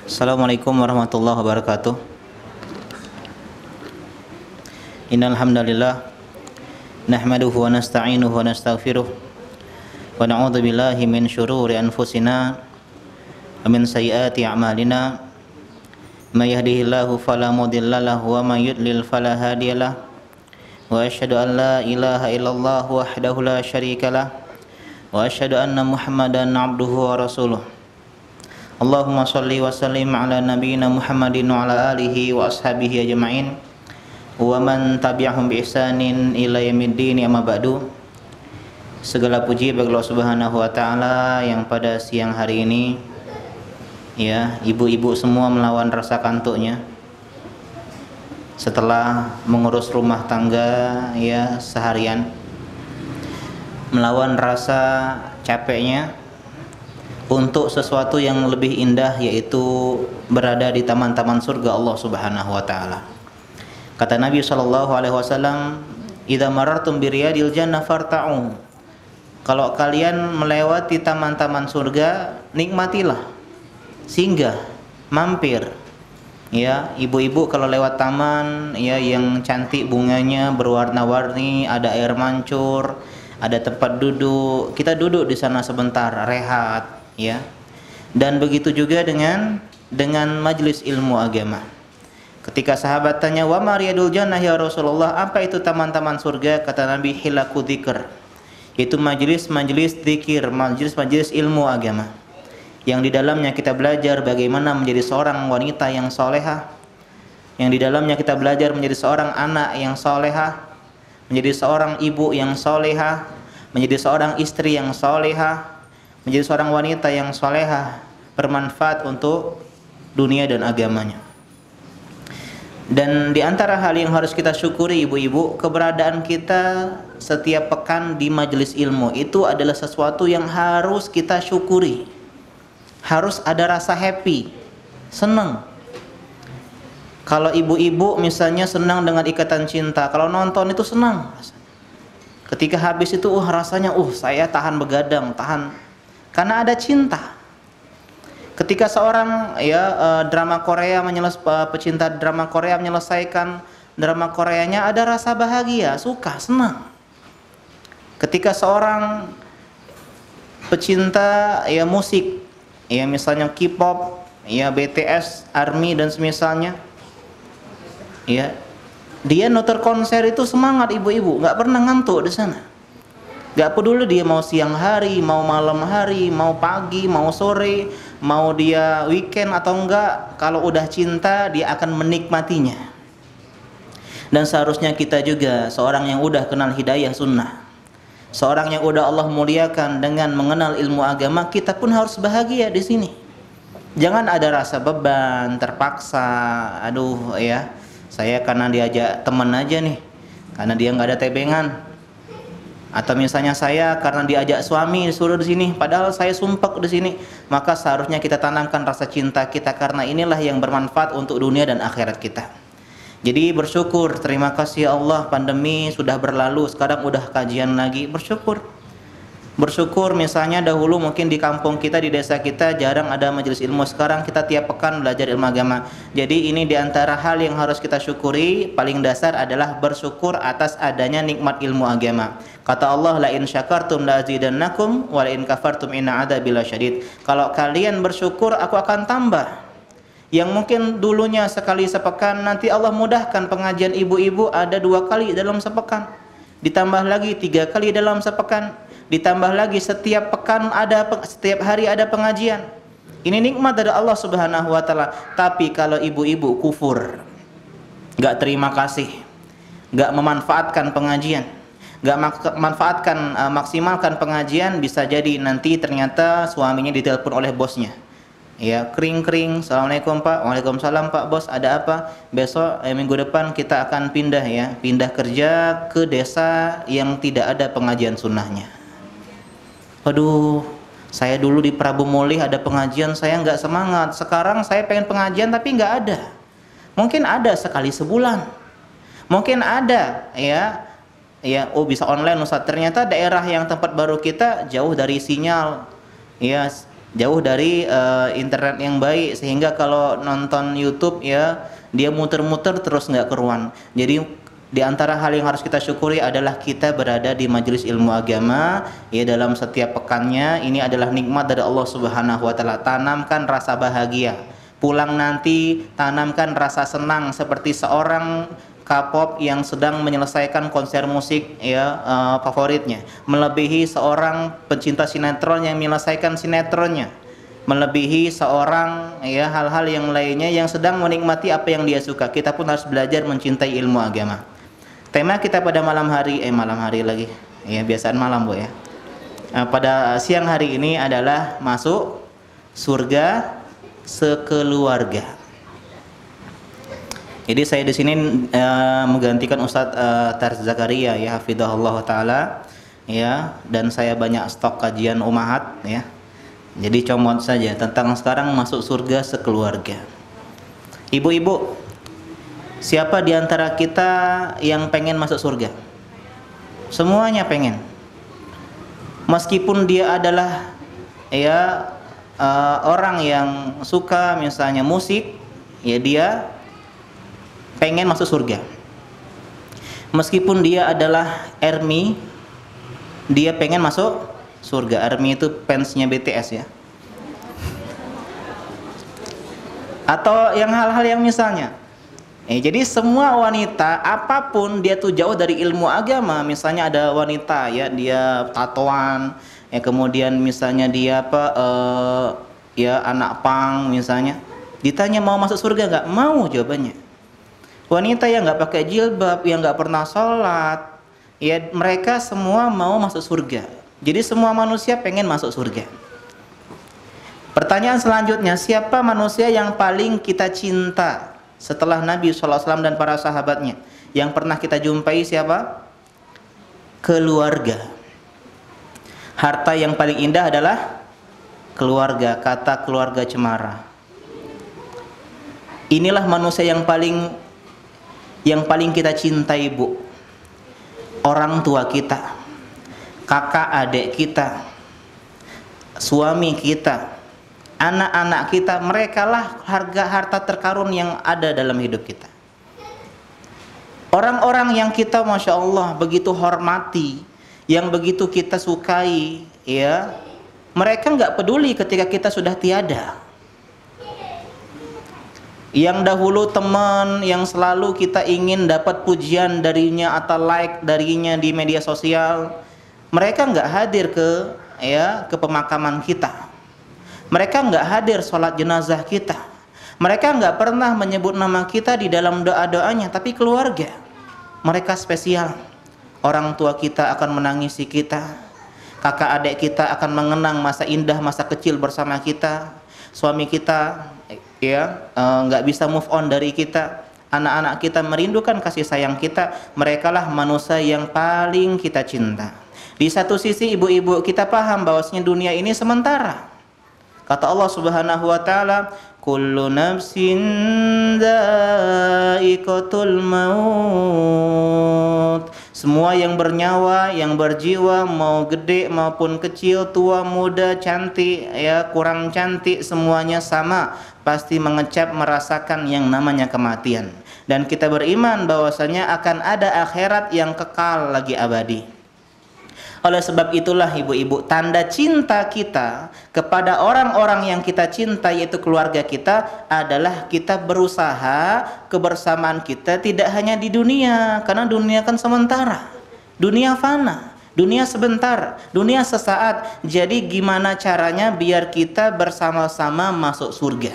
Assalamualaikum warahmatullahi wabarakatuh. Innal hamdalillah nahmaduhu wa nasta'inuhu wa nastaghfiruh wa na'udzu billahi min syururi anfusina wa min sayyiati a'malina. May yahdihillahu fala mudilla lahu wa may yudlil fala hadiyalah. Wa asyhadu an la ilaha illallah wahdahu la syarika lah wa asyhadu anna Muhammadan 'abduhu wa rasuluh. Allahumma shalli wa sallim ala nabiyyina Muhammadin wa ala alihi wa ashabihi ajma'in wa man tabi'ahum bi ihsanin ila yaumiddin, amma ba'du. Segala puji bagi Allah Subhanahu wa taala yang pada siang hari ini ya, ibu-ibu semua melawan rasa kantuknya setelah mengurus rumah tangga ya seharian, melawan rasa capeknya untuk sesuatu yang lebih indah, yaitu berada di taman-taman surga Allah Subhanahu wa taala. Kata Nabi sallallahu alaihi wasallam, "Idza marartum bi riyadil jannah farta'u." Kalau kalian melewati taman-taman surga, nikmatilah, singgah, mampir. Ya, ibu-ibu kalau lewat taman ya yang cantik, bunganya berwarna-warni, ada air mancur, ada tempat duduk, kita duduk di sana sebentar, rehat. Ya, dan begitu juga dengan majelis ilmu agama. Ketika sahabat tanya, wa mariyadul jannah ya Rasulullah, apa itu taman-taman surga? Kata Nabi, hilaku dzikr, itu majelis-majelis zikir, majelis-majelis ilmu agama, yang di dalamnya kita belajar bagaimana menjadi seorang wanita yang solehah, yang di dalamnya kita belajar menjadi seorang anak yang solehah, menjadi seorang ibu yang solehah, menjadi seorang istri yang solehah, menjadi seorang wanita yang solehah, bermanfaat untuk dunia dan agamanya. Dan di antara hal yang harus kita syukuri ibu-ibu, keberadaan kita setiap pekan di majelis ilmu itu adalah sesuatu yang harus kita syukuri. Harus ada rasa happy, senang. Kalau ibu-ibu misalnya senang dengan Ikatan Cinta, kalau nonton itu senang. Ketika habis itu rasanya saya tahan begadang, tahan, karena ada cinta. Ketika seorang drama Korea pecinta drama Korea menyelesaikan drama Koreanya, ada rasa bahagia, suka, senang. Ketika seorang pecinta musik, misalnya K-pop, BTS, ARMY dan semisalnya, dia nonton konser itu semangat ibu-ibu, nggak pernah ngantuk di sana. Gak peduli dia mau siang hari, mau malam hari, mau pagi, mau sore, mau dia weekend atau enggak, kalau udah cinta dia akan menikmatinya. Dan seharusnya kita juga, seorang yang udah kenal hidayah sunnah, seorang yang udah Allah muliakan dengan mengenal ilmu agama, kita pun harus bahagia di sini. Jangan ada rasa beban, terpaksa, saya karena diajak teman aja nih, karena dia nggak ada tebengan. Atau misalnya saya karena diajak suami disuruh di sini, padahal saya sumpek di sini. Maka seharusnya kita tanamkan rasa cinta kita, karena inilah yang bermanfaat untuk dunia dan akhirat kita. Jadi bersyukur, terima kasih ya Allah, pandemi sudah berlalu, sekarang udah kajian lagi, bersyukur. Bersyukur misalnya dahulu mungkin di kampung kita, di desa kita jarang ada majelis ilmu, sekarang kita tiap pekan belajar ilmu agama. Jadi ini diantara hal yang harus kita syukuri, paling dasar adalah bersyukur atas adanya nikmat ilmu agama. Kata Allah, la in syakartum la azidannakum wa la in kafartum inna adzabi lasyadid. Kalau kalian bersyukur, aku akan tambah. Yang mungkin dulunya sekali sepekan, nanti Allah mudahkan pengajian ibu-ibu ada 2 kali dalam sepekan, ditambah lagi 3 kali dalam sepekan, ditambah lagi setiap pekan setiap hari ada pengajian. Ini nikmat dari Allah Subhanahu wa taala. Tapi kalau ibu-ibu kufur, enggak terima kasih, enggak memanfaatkan pengajian, enggak maksimalkan pengajian, bisa jadi nanti ternyata suaminya ditelepon oleh bosnya. Kering-kering, assalamualaikum Pak, waalaikumsalam Pak bos, ada apa? Besok minggu depan kita akan pindah kerja ke desa yang tidak ada pengajian sunnahnya. Aduh, saya dulu di Prabu Mulih ada pengajian, saya nggak semangat. Sekarang saya pengen pengajian tapi nggak ada. Mungkin ada sekali sebulan, mungkin ada bisa online Ustaz. Ternyata daerah yang tempat baru kita jauh dari sinyal, jauh dari internet yang baik, sehingga kalau nonton YouTube ya dia muter-muter terus nggak keruan. Jadi di antara hal yang harus kita syukuri adalah kita berada di majelis ilmu agama ya dalam setiap pekannya. Ini adalah nikmat dari Allah Subhanahu wa taala. Tanamkan rasa bahagia. Pulang nanti tanamkan rasa senang seperti seorang K-pop yang sedang menyelesaikan konser musik ya favoritnya, melebihi seorang pencinta sinetron yang menyelesaikan sinetronnya, melebihi seorang ya hal-hal yang lainnya yang sedang menikmati apa yang dia suka. Kita pun harus belajar mencintai ilmu agama. Tema kita pada malam hari lagi ya, biasaan malam Bu ya. Pada siang hari ini adalah masuk surga sekeluarga. Jadi saya di sini menggantikan Ustadz Tarz Zakaria ya, hafizahullah taala ya, dan saya banyak stok kajian Ummahat ya. Jadi comot saja tentang sekarang masuk surga sekeluarga. Ibu-ibu, siapa di antara kita yang pengen masuk surga? Semuanya pengen. Meskipun dia adalah ya orang yang suka misalnya musik, ya dia pengen masuk surga. Meskipun dia adalah ARMY, dia pengen masuk surga. ARMY itu fansnya BTS ya. Atau yang hal-hal yang misalnya jadi semua wanita apapun dia tuh jauh dari ilmu agama. Misalnya ada wanita ya dia tatoan ya, kemudian misalnya dia ya anak pang misalnya, ditanya mau masuk surga nggak? Mau jawabannya. Wanita yang nggak pakai jilbab, yang nggak pernah sholat ya, mereka semua mau masuk surga. Jadi semua manusia pengen masuk surga. Pertanyaan selanjutnya, siapa manusia yang paling kita cinta setelah Nabi SAW dan para sahabatnya? Yang pernah kita jumpai siapa? Keluarga. Harta yang paling indah adalah keluarga, kata keluarga cemara. Inilah manusia yang paling kita cintai, Bu. Orang tua kita, kakak adik kita, suami kita, anak-anak kita, merekalah harta terkarun yang ada dalam hidup kita. Orang-orang yang kita Masya Allah begitu hormati, yang begitu kita sukai ya, mereka nggak peduli ketika kita sudah tiada. Yang dahulu teman yang selalu kita ingin dapat pujian darinya atau like darinya di media sosial, mereka nggak hadir ke pemakaman kita. Mereka nggak hadir sholat jenazah kita. Mereka nggak pernah menyebut nama kita di dalam doa-doanya. Tapi keluarga, mereka spesial. Orang tua kita akan menangisi kita, kakak adik kita akan mengenang masa indah, masa kecil bersama kita. Suami kita ya nggak bisa move on dari kita. Anak-anak kita merindukan kasih sayang kita. Merekalah manusia yang paling kita cinta. Di satu sisi ibu-ibu kita paham bahwasanya dunia ini sementara. Kata Allah Subhanahu wa taala, kullu nafsin dha'iqatul maut. Semua yang bernyawa, yang berjiwa, mau gede maupun kecil, tua, muda, cantik, ya kurang cantik, semuanya sama, pasti mengecap merasakan yang namanya kematian. Dan kita beriman bahwasanya akan ada akhirat yang kekal lagi abadi. Oleh sebab itulah ibu-ibu, tanda cinta kita kepada orang-orang yang kita cinta, yaitu keluarga kita, adalah kita berusaha kebersamaan kita tidak hanya di dunia, karena dunia kan sementara, dunia fana, dunia sebentar, dunia sesaat. Jadi gimana caranya biar kita bersama-sama masuk surga?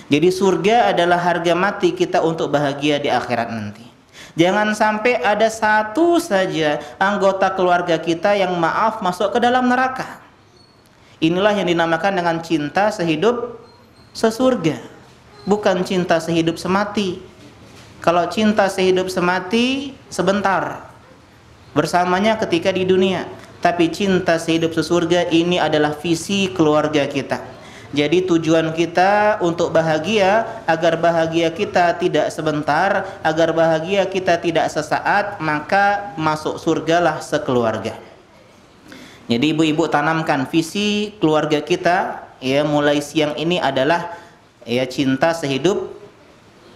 Jadi surga adalah harga mati kita untuk bahagia di akhirat nanti. Jangan sampai ada satu saja anggota keluarga kita yang maaf masuk ke dalam neraka. Inilah yang dinamakan dengan cinta sehidup sesurga, bukan cinta sehidup semati. Kalau cinta sehidup semati sebentar bersamanya ketika di dunia, tapi cinta sehidup sesurga ini adalah visi keluarga kita. Jadi tujuan kita untuk bahagia, agar bahagia kita tidak sebentar, agar bahagia kita tidak sesaat, maka masuk surgalah sekeluarga. Jadi ibu-ibu tanamkan visi keluarga kita ya mulai siang ini adalah ya cinta sehidup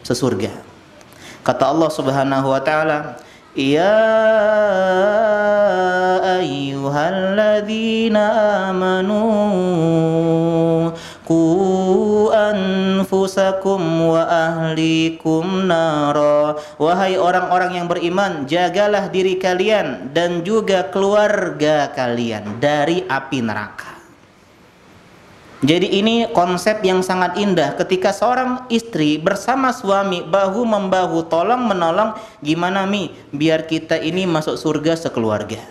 sesurga. Kata Allah Subhanahu wa taala, "Ya ayyuhalladzina amanu qu anfusakum wa ahlikum nara." Wahai orang-orang yang beriman, jagalah diri kalian dan juga keluarga kalian dari api neraka. Jadi ini konsep yang sangat indah ketika seorang istri bersama suami bahu membahu tolong menolong. Gimana Mi biar kita ini masuk surga sekeluarga?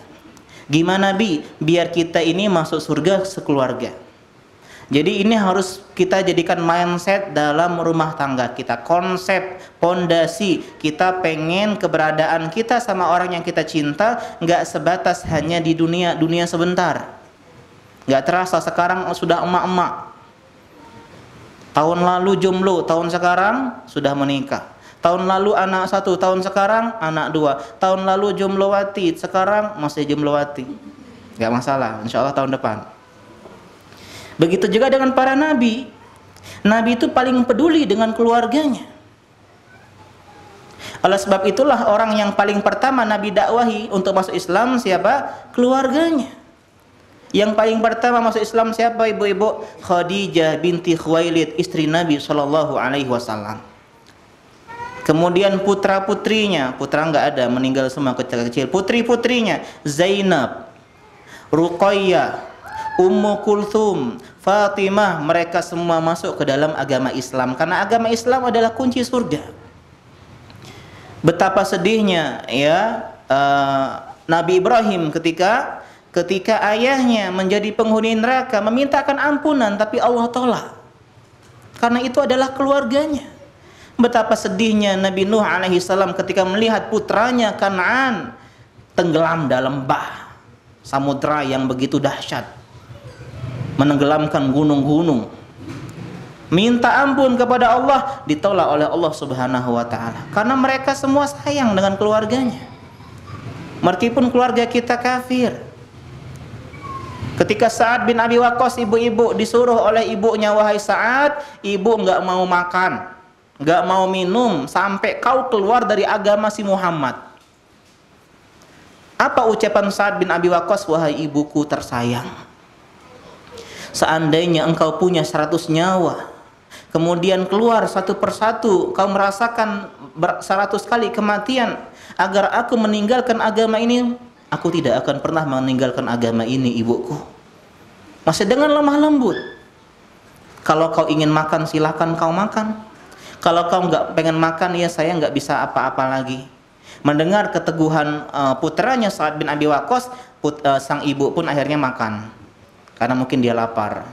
Gimana Bi biar kita ini masuk surga sekeluarga? Jadi ini harus kita jadikan mindset dalam rumah tangga kita. Konsep, pondasi kita pengen keberadaan kita sama orang yang kita cinta nggak sebatas hanya di dunia sebentar. Nggak terasa sekarang sudah emak-emak. Tahun lalu jomblo, tahun sekarang sudah menikah. Tahun lalu anak 1, tahun sekarang anak 2. Tahun lalu jomblowati, sekarang masih jomblowati. Nggak masalah, insya Allah tahun depan. Begitu juga dengan para nabi. Nabi itu paling peduli dengan keluarganya. Oleh sebab itulah orang yang paling pertama Nabi dakwahi untuk masuk Islam siapa? Keluarganya. Yang paling pertama masuk Islam siapa ibu-ibu? Khadijah binti Khuwailid, istri Nabi Shallallahu Alaihi Wasallam. Kemudian putra-putrinya, putra nggak ada, meninggal semua kecil-kecil. Putri-putrinya Zainab, Ruqayyah, Ummu Kulthum, Fatimah, mereka semua masuk ke dalam agama Islam karena agama Islam adalah kunci surga. Betapa sedihnya ya Nabi Ibrahim ketika ayahnya menjadi penghuni neraka memintakan ampunan tapi Allah tolak. Karena itu adalah keluarganya. Betapa sedihnya Nabi Nuh alaihi salam ketika melihat putranya Kan'an tenggelam dalam bah samudra yang begitu dahsyat, menenggelamkan gunung-gunung. Minta ampun kepada Allah, ditolak oleh Allah Subhanahu wa taala. Karena mereka semua sayang dengan keluarganya. Meskipun keluarga kita kafir. Ketika Sa'ad bin Abi Waqqas ibu-ibu disuruh oleh ibunya, wahai Sa'ad, ibu nggak mau makan, nggak mau minum sampai kau keluar dari agama si Muhammad. Apa ucapan Sa'ad bin Abi Waqqas? Wahai ibuku tersayang, seandainya engkau punya 100 nyawa, kemudian keluar satu persatu, kau merasakan 100 kali kematian, agar aku meninggalkan agama ini, aku tidak akan pernah meninggalkan agama ini ibuku. Masih dengan lemah lembut. Kalau kau ingin makan silakan kau makan. Kalau kau nggak pengen makan ya saya nggak bisa apa-apa lagi. Mendengar keteguhan putranya Sa'ad bin Abi Waqqas, sang ibu pun akhirnya makan. Karena mungkin dia lapar.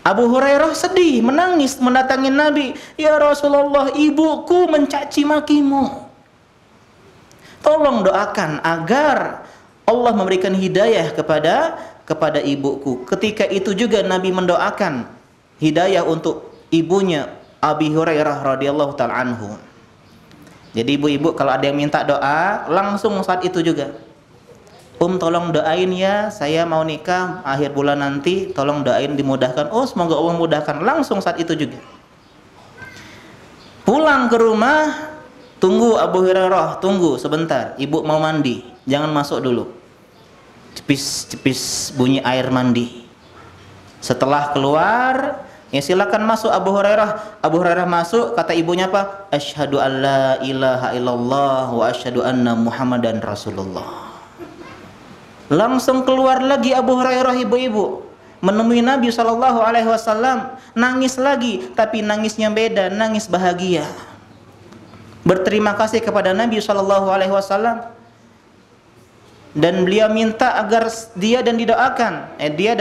Abu Hurairah sedih, menangis, mendatangi Nabi. Ya Rasulullah, ibuku mencaci makimu. Tolong doakan agar Allah memberikan hidayah kepada ibuku. Ketika itu juga Nabi mendoakan hidayah untuk ibunya Abi Hurairah radhiyallahu taala anhu. Jadi ibu-ibu kalau ada yang minta doa, langsung saat itu juga. Tolong doain ya, saya mau nikah akhir bulan nanti, tolong doain dimudahkan. Oh, semoga Allah mudahkan. Langsung saat itu juga. Pulang ke rumah, tunggu Abu Hurairah, tunggu sebentar. Ibu mau mandi, jangan masuk dulu. Cepis-cepis bunyi air mandi. Setelah keluar, ya silakan masuk Abu Hurairah. Abu Hurairah masuk, kata ibunya apa? Asyhadu alla ilaha illallah wa asyhadu anna Muhammadan Rasulullah. Langsung keluar lagi Abu Hurairah ibu-ibu, menemui Nabi Shallallahu Alaihi Wasallam, nangis lagi, tapi nangisnya beda, nangis bahagia. Berterima kasih kepada Nabi Shallallahu Alaihi Wasallam, dan beliau minta agar dia dan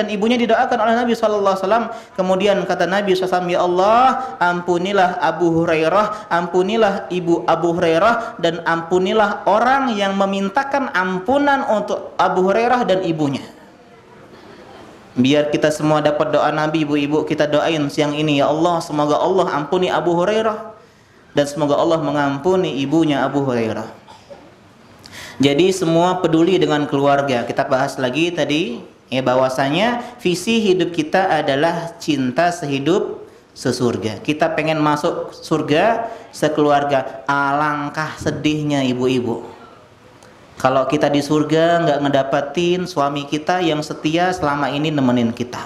ibunya didoakan oleh Nabi Shallallahu Alaihi Wasallam. Kemudian kata Nabi SAW, ya Allah, ampunilah Abu Hurairah, ampunilah ibu Abu Hurairah, dan ampunilah orang yang memintakan ampunan untuk Abu Hurairah dan ibunya. Biar kita semua dapat doa Nabi, ibu-ibu, kita doain siang ini, ya Allah, semoga Allah ampuni Abu Hurairah dan semoga Allah mengampuni ibunya Abu Hurairah. Jadi semua peduli dengan keluarga. Kita bahas lagi tadi ya, bahwasanya visi hidup kita adalah cinta sehidup sesurga. Kita pengen masuk surga sekeluarga. Alangkah sedihnya ibu-ibu kalau kita di surga nggak ngedapatin suami kita yang setia selama ini nemenin kita,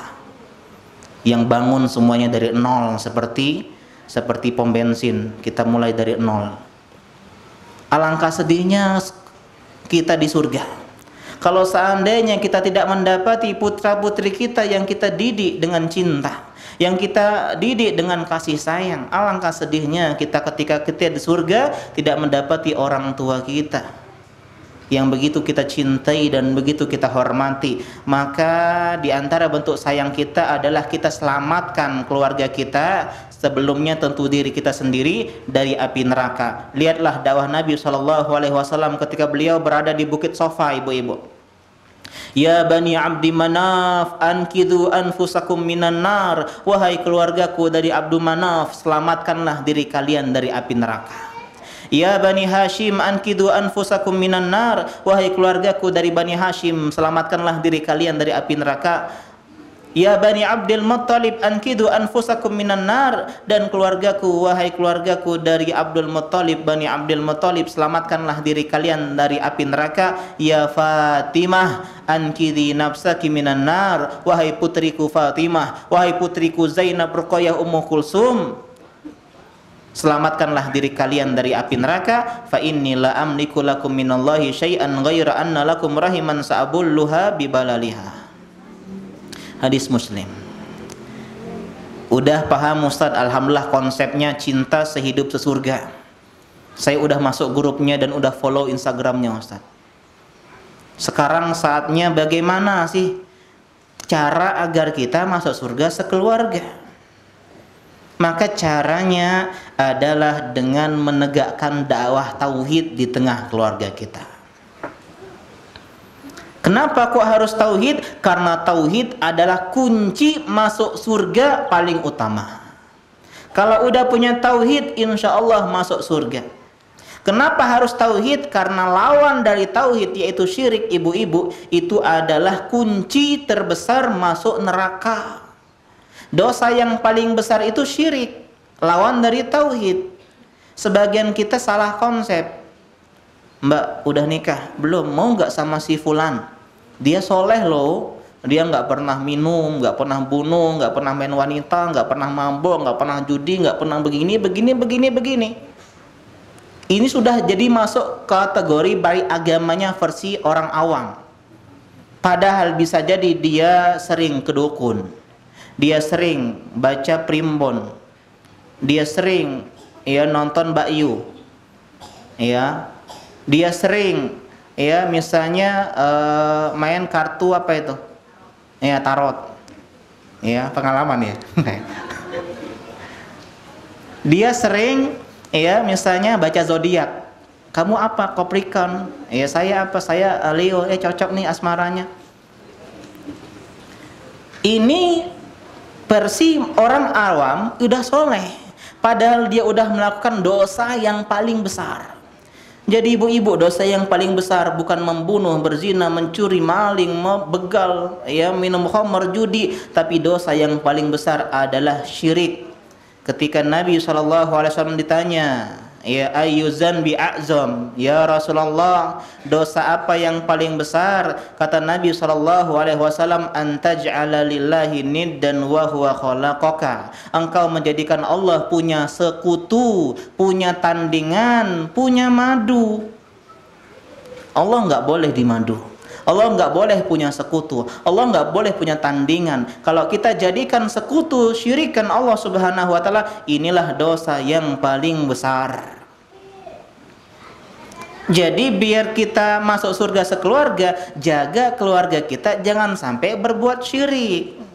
yang bangun semuanya dari nol, seperti pom bensin, kita mulai dari nol. Alangkah sedihnya kita di surga kalau seandainya kita tidak mendapati putra putri kita yang kita didik dengan cinta, yang kita didik dengan kasih sayang. Alangkah sedihnya kita ketika kita di surga tidak mendapati orang tua kita yang begitu kita cintai dan begitu kita hormati. Maka di antara bentuk sayang kita adalah kita selamatkan keluarga kita, sebelumnya tentu diri kita sendiri, dari api neraka. Lihatlah dakwah Nabi SAW ketika beliau berada di Bukit Sofa, ibu-ibu. Ya Bani Abdi Manaf, ankidu anfusakum minan nar. Wahai keluargaku dari Abdu Manaf, selamatkanlah diri kalian dari api neraka. Ya Bani Hashim, ankidu anfusakum minan nar. Wahai keluargaku dari Bani Hashim, selamatkanlah diri kalian dari api neraka. Ya Bani Abdul Muttalib, ankidu anfusakum minan nar. Dan keluargaku, wahai keluargaku dari Abdul Muttalib, Bani Abdul Muttalib, selamatkanlah diri kalian dari api neraka. Ya Fatimah, ankidi nafsaki minan nar. Wahai putriku Fatimah, wahai putriku Zainab, Ruqayyah, Ummu Kulsum, selamatkanlah diri kalian dari api neraka. Fa inni la amliku lakum minallahi syai'an ghaira anna lakum rahiman sa'abulluha bibalaliha. Hadis Muslim. Udah paham Ustaz? Alhamdulillah konsepnya cinta sehidup sesurga. Saya udah masuk grupnya dan udah follow Instagramnya Ustaz. Sekarang saatnya bagaimana sih cara agar kita masuk surga sekeluarga? Maka caranya adalah dengan menegakkan dakwah tauhid di tengah keluarga kita. Kenapa kok harus tauhid? Karena tauhid adalah kunci masuk surga paling utama. Kalau udah punya tauhid, insya Allah masuk surga. Kenapa harus tauhid? Karena lawan dari tauhid yaitu syirik, ibu-ibu, itu adalah kunci terbesar masuk neraka. Dosa yang paling besar itu syirik, lawan dari tauhid. Sebagian kita salah konsep. Mbak, udah nikah? Belum. Mau nggak sama si fulan? Dia soleh loh. Dia nggak pernah minum, nggak pernah bunuh, nggak pernah main wanita, nggak pernah mabok, nggak pernah judi, nggak pernah begini. Ini sudah jadi masuk kategori baik agamanya versi orang awam. Padahal bisa jadi dia sering ke dukun, dia sering baca primbon, dia sering nonton Mbak Yu, dia sering misalnya main kartu apa itu, tarot, pengalaman ya. Dia sering misalnya baca zodiak. Kamu apa? Capricorn. Saya apa? Saya Leo. Cocok nih asmaranya. Ini versi orang awam udah soleh, padahal dia udah melakukan dosa yang paling besar. Jadi ibu-ibu, dosa yang paling besar bukan membunuh, berzina, mencuri, maling, begal, minum khamr, judi, tapi dosa yang paling besar adalah syirik. Ketika Nabi SAW ditanya, ya ayyuzan bi a'zam, ya Rasulullah, dosa apa yang paling besar? Kata Nabi SAW, antaj'ala lillahi niddan wa huwa khalaqaka. Engkau menjadikan Allah punya sekutu, punya tandingan, punya madu. Allah nggak boleh dimadu. Allah nggak boleh punya sekutu. Allah nggak boleh punya tandingan. Kalau kita jadikan sekutu, syirikan Allah Subhanahu wa taala, inilah dosa yang paling besar. Jadi biar kita masuk surga sekeluarga, jaga keluarga kita jangan sampai berbuat syirik.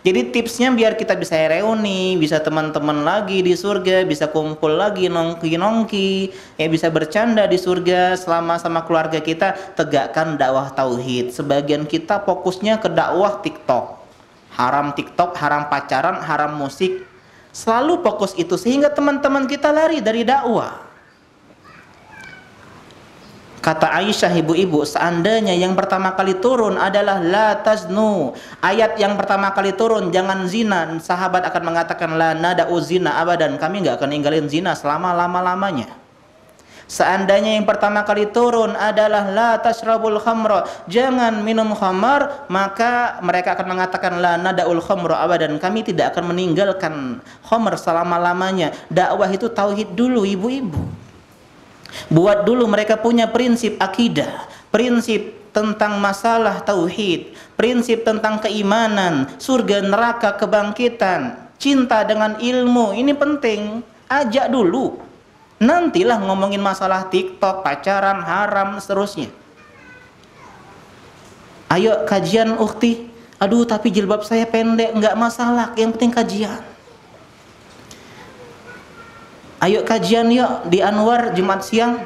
Jadi tipsnya biar kita bisa reuni, bisa teman-teman lagi di surga, bisa kumpul lagi nongki-nongki, bisa bercanda di surga selama sama keluarga kita, tegakkan dakwah tauhid. Sebagian kita fokusnya ke dakwah TikTok. TikTok, haram pacaran, haram musik. Selalu fokus itu sehingga teman-teman kita lari dari dakwah. Kata Aisyah ibu-ibu, seandainya yang pertama kali turun adalah la taznu, ayat yang pertama kali turun jangan zina, sahabat akan mengatakan la nada'u zina abadan, kami nggak akan ninggalin zina selama lama-lamanya. Seandainya yang pertama kali turun adalah la tashrabul khamra, jangan minum khamar, maka mereka akan mengatakan la nada'ul khamra abadan, kami tidak akan meninggalkan khamr selama-lamanya. Dakwah itu tauhid dulu ibu-ibu. Buat dulu mereka punya prinsip akidah, prinsip tentang masalah tauhid, prinsip tentang keimanan, surga neraka, kebangkitan, cinta dengan ilmu. Ini penting. Ajak dulu. Nantilah ngomongin masalah TikTok, pacaran, haram, seterusnya. Ayo kajian ukhti. Aduh tapi jilbab saya pendek, nggak masalah. Yang penting kajian. Ayo kajian yuk di Anwar Jumat siang.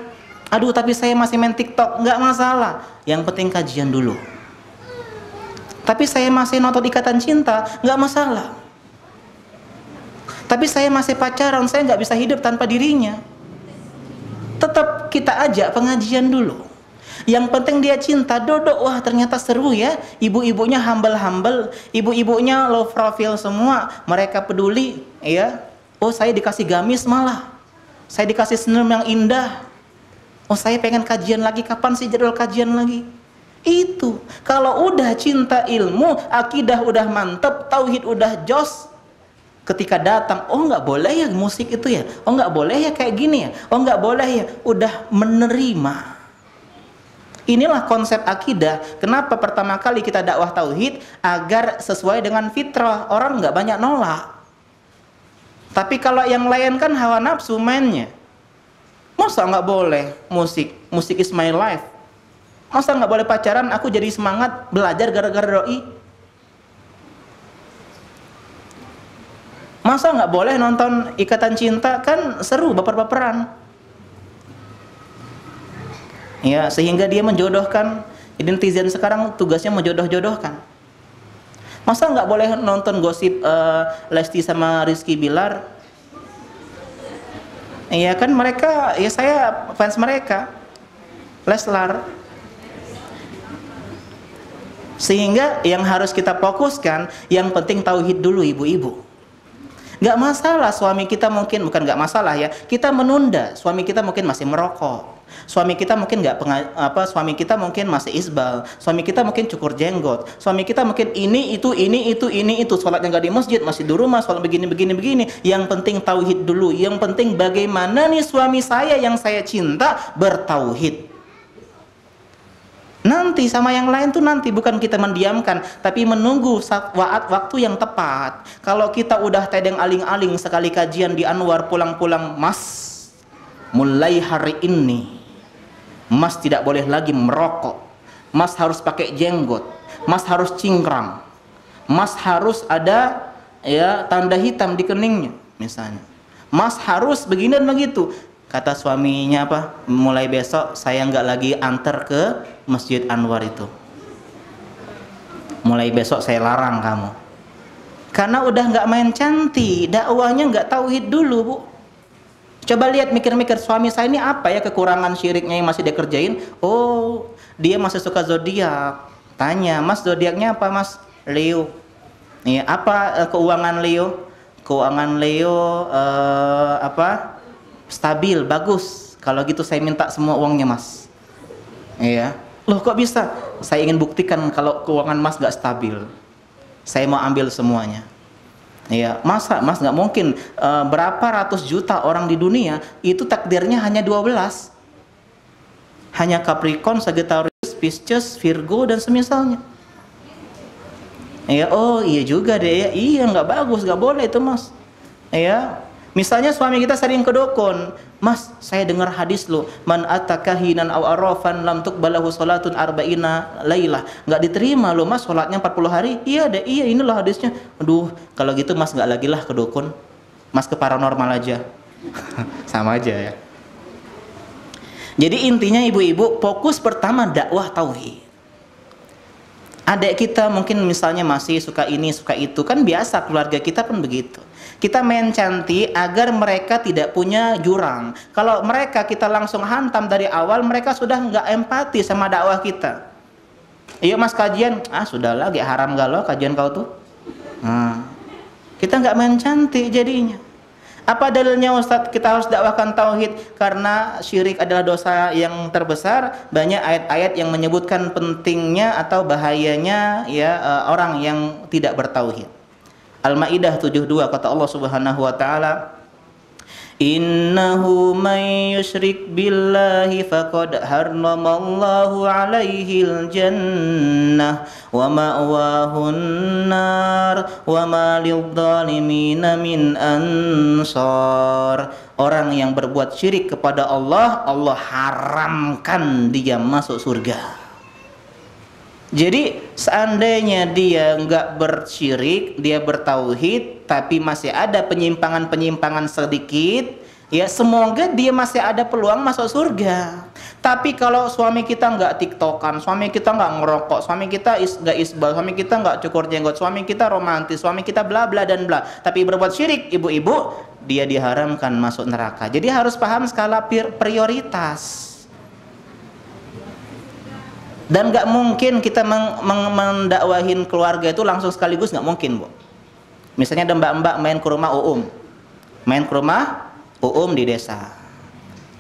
Aduh tapi saya masih main TikTok, nggak masalah. Yang penting kajian dulu. Tapi saya masih nonton Ikatan Cinta, nggak masalah. Tapi saya masih pacaran, saya nggak bisa hidup tanpa dirinya. Tetap kita ajak pengajian dulu. Yang penting dia cinta, dodok, wah ternyata seru ya. Ibu-ibunya humble-humble, ibu-ibunya low profile semua, mereka peduli ya. Oh saya dikasih gamis malah, saya dikasih senyum yang indah. Oh saya pengen kajian lagi, kapan sih jadwal kajian lagi? Itu kalau udah cinta ilmu, akidah udah mantep, tauhid udah jos. Ketika datang, oh nggak boleh ya musik itu ya, oh nggak boleh ya kayak gini ya, oh nggak boleh ya, udah menerima. Inilah konsep akidah. Kenapa pertama kali kita dakwah tauhid? Agar sesuai dengan fitrah, orang nggak banyak nolak. Tapi kalau yang lain kan hawa nafsu mainnya. Masa nggak boleh musik? Musik is my life. Masa nggak boleh pacaran? Aku jadi semangat belajar gara-gara doi. Masa nggak boleh nonton Ikatan Cinta? Kan seru, baper-baperan. Ya, sehingga dia menjodohkan. Netizen sekarang tugasnya menjodoh-jodohkan. Masa nggak boleh nonton gosip Lesti sama Rizky Bilar? Iya kan mereka, ya saya fans mereka, Leslar. Sehingga yang harus kita fokuskan, yang penting tauhid dulu ibu-ibu. Nggak masalah suami kita mungkin, bukan nggak masalah ya, kita menunda. Suami kita mungkin masih merokok. Suami kita mungkin suami kita mungkin masih isbal, suami kita mungkin cukur jenggot, suami kita mungkin ini itu, sholatnya nggak di masjid, masih di rumah, sholat begini. Yang penting tauhid dulu. Yang penting bagaimana nih suami saya yang saya cinta bertauhid. Nanti sama yang lain tuh nanti bukan kita mendiamkan, tapi menunggu waktu yang tepat. Kalau kita udah tedeng aling-aling sekali kajian di Anwar, pulang-pulang, Mas, mulai hari ini Mas tidak boleh lagi merokok, Mas harus pakai jenggot, Mas harus cingkrang, Mas harus ada ya tanda hitam di keningnya misalnya, Mas harus begini dan begitu. Kata suaminya apa? Mulai besok saya nggak lagi antar ke Masjid Anwar itu. Mulai besok saya larang kamu. Karena udah nggak main cantik, dakwahnya nggak tauhid dulu, Bu. Coba lihat, mikir-mikir, suami saya ini apa ya kekurangan syiriknya yang masih dia kerjain? Oh, dia masih suka zodiak. Tanya, Mas zodiaknya apa, Mas? Leo. Nih, apa keuangan Leo? Keuangan Leo apa? Stabil, bagus. Kalau gitu saya minta semua uangnya, Mas. Iya. Loh, kok bisa? Saya ingin buktikan kalau keuangan Mas nggak stabil. Saya mau ambil semuanya. Ya, masa Mas nggak mungkin, berapa ratus juta orang di dunia itu takdirnya hanya 12. Hanya Capricorn, Sagittarius, Pisces, Virgo dan semisalnya. Ya, oh iya juga deh ya. Iya, nggak bagus, nggak boleh itu, Mas. Ya, misalnya suami kita sering ke dukun. Mas, saya dengar hadis lo, man atakahinan aw arafan lam tuqbalahu salatun arba'ina lailah. Nggak diterima lo, Mas, salatnya 40 hari. Iya deh, iya inilah hadisnya. Aduh, kalau gitu Mas nggak lagi lah ke dukun. Mas ke paranormal aja. Sama aja ya. Jadi intinya ibu-ibu, fokus pertama dakwah tauhid. Adik kita mungkin misalnya masih suka ini, suka itu, kan biasa keluarga kita pun begitu. Kita main cantik agar mereka tidak punya jurang. Kalau mereka kita langsung hantam dari awal, mereka sudah nggak empati sama dakwah kita. Iya mas kajian, sudahlah, gak haram galau kajian kau tuh. Kita nggak main cantik jadinya. Apa dalilnya Ustadz kita harus dakwahkan tauhid? Karena syirik adalah dosa yang terbesar. Banyak ayat-ayat yang menyebutkan pentingnya atau bahayanya orang yang tidak bertauhid. Al-Maidah 72 kata Allah Subhanahu wa taala, Innahu man yushrik billahi faqad harramallahu alaihil jannah wa ma'wahun nar wa ma lidzalimina min ansar. Orang yang berbuat syirik kepada Allah, Allah haramkan dia masuk surga. Jadi seandainya dia nggak bersyirik, dia bertauhid, tapi masih ada penyimpangan-penyimpangan sedikit, ya semoga dia masih ada peluang masuk surga. Tapi kalau suami kita nggak tiktokan, suami kita nggak ngerokok, suami kita nggak isbal, suami kita nggak cukur jenggot, suami kita romantis, suami kita bla bla dan bla, tapi berbuat syirik, ibu-ibu, dia diharamkan masuk neraka. Jadi harus paham skala prioritas. Dan nggak mungkin kita mendakwahin keluarga itu langsung sekaligus, nggak mungkin, Bu. Misalnya ada mbak-mbak main ke rumah Uum di desa.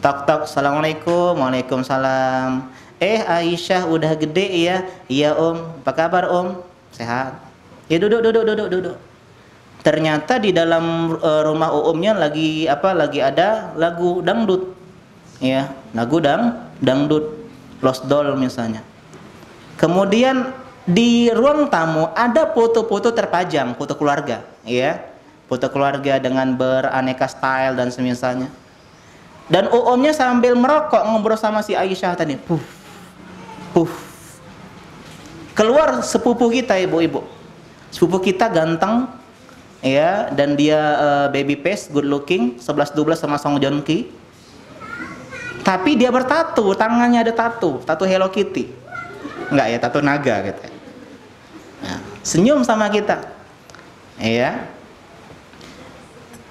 Tok-tok, assalamualaikum, waalaikumsalam. Aisyah udah gede ya? Iya apa kabar Sehat. Ya duduk. Ternyata di dalam rumah Uumnya lagi ada lagu dangdut, ya lagu dangdut, Lost Doll misalnya. Kemudian di ruang tamu ada foto-foto terpajang, foto keluarga, ya, foto keluarga dengan beraneka style dan semisalnya. Dan Uumnya sambil merokok ngobrol sama si Aisyah tadi, keluar sepupu kita, ibu-ibu, sepupu kita ganteng, ya, dan dia baby face, good looking, 11-12 sama Song Joong Ki. Tapi dia bertato, tangannya ada tato Hello Kitty. Enggak ya, tato naga gitu. Nah, senyum sama kita. Ya.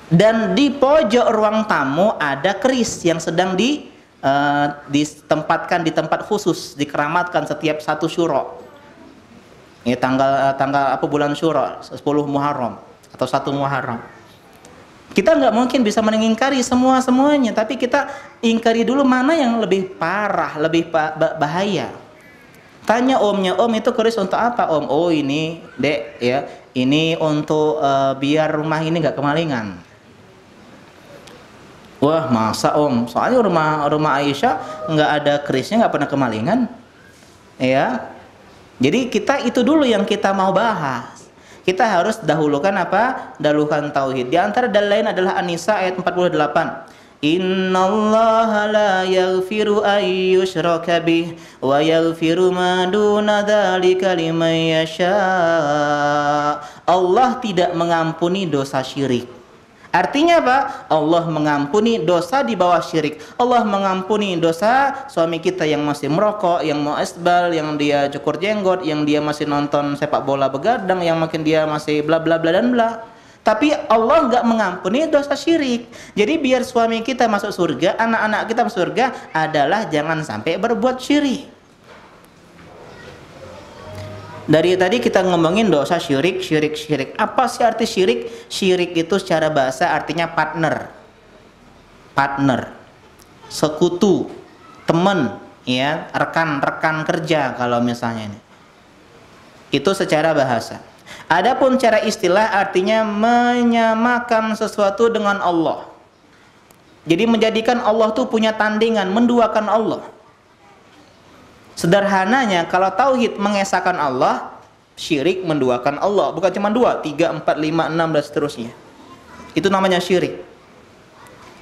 Dan di pojok ruang tamu ada keris yang sedang ditempatkan di tempat khusus, dikeramatkan setiap 1 Syuro. Ya, tanggal bulan Syuro, 10 Muharram atau 1 Muharram. Kita nggak mungkin bisa mengingkari semuanya, tapi kita ingkari dulu mana yang lebih parah, lebih bahaya. Tanya omnya, itu keris untuk apa Oh ini dek, ya ini untuk biar rumah ini nggak kemalingan. Wah masa soalnya rumah Aisyah nggak ada kerisnya, nggak pernah kemalingan, ya. Jadi kita itu dulu yang kita mau bahas. Kita harus dahulukan dahulukan tauhid. Di antara dalil lain adalah An-Nisa ayat 48. Innallaha la yaghfiru ay yushraka bih wa yaghfiru ma duna dzalika liman yasha. Allah tidak mengampuni dosa syirik. Artinya apa? Allah mengampuni dosa di bawah syirik. Allah mengampuni dosa suami kita yang masih merokok, yang mau isbal, yang dia cukur jenggot, yang dia masih nonton sepak bola begadang, yang makin dia masih bla bla bla dan bla. Tapi Allah nggak mengampuni dosa syirik. Jadi biar suami kita masuk surga, anak-anak kita masuk surga adalah jangan sampai berbuat syirik. Dari tadi kita ngomongin dosa syirik. Apa sih arti syirik? Syirik itu secara bahasa artinya partner, sekutu, teman, ya, rekan kerja kalau misalnya ini. Itu secara bahasa. Adapun cara istilah artinya menyamakan sesuatu dengan Allah. Jadi menjadikan Allah tuh punya tandingan, menduakan Allah. Sederhananya kalau tauhid mengesahkan Allah, syirik menduakan Allah. Bukan cuma 2, 3, 4, 5, 6 dan seterusnya. Itu namanya syirik.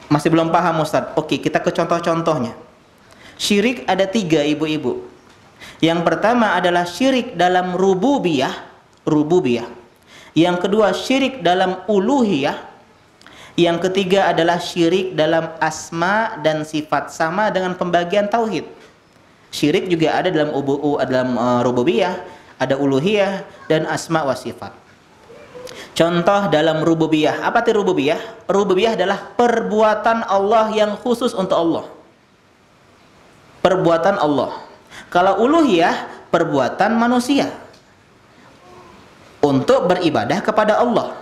Masih belum paham Ustaz? Oke, kita ke contoh-contohnya. Syirik ada 3, ibu-ibu. Yang pertama adalah syirik dalam rububiyah. Yang kedua syirik dalam uluhiyah. Yang ketiga adalah syirik dalam asma dan sifat, sama dengan pembagian tauhid. Syirik juga ada dalam rububiyah, ada uluhiyah dan asma wa sifat. Contoh dalam rububiyah. Apa itu rububiyah? Rububiyah adalah perbuatan Allah yang khusus untuk Allah. Perbuatan Allah. Kalau uluhiyah, perbuatan manusia untuk beribadah kepada Allah.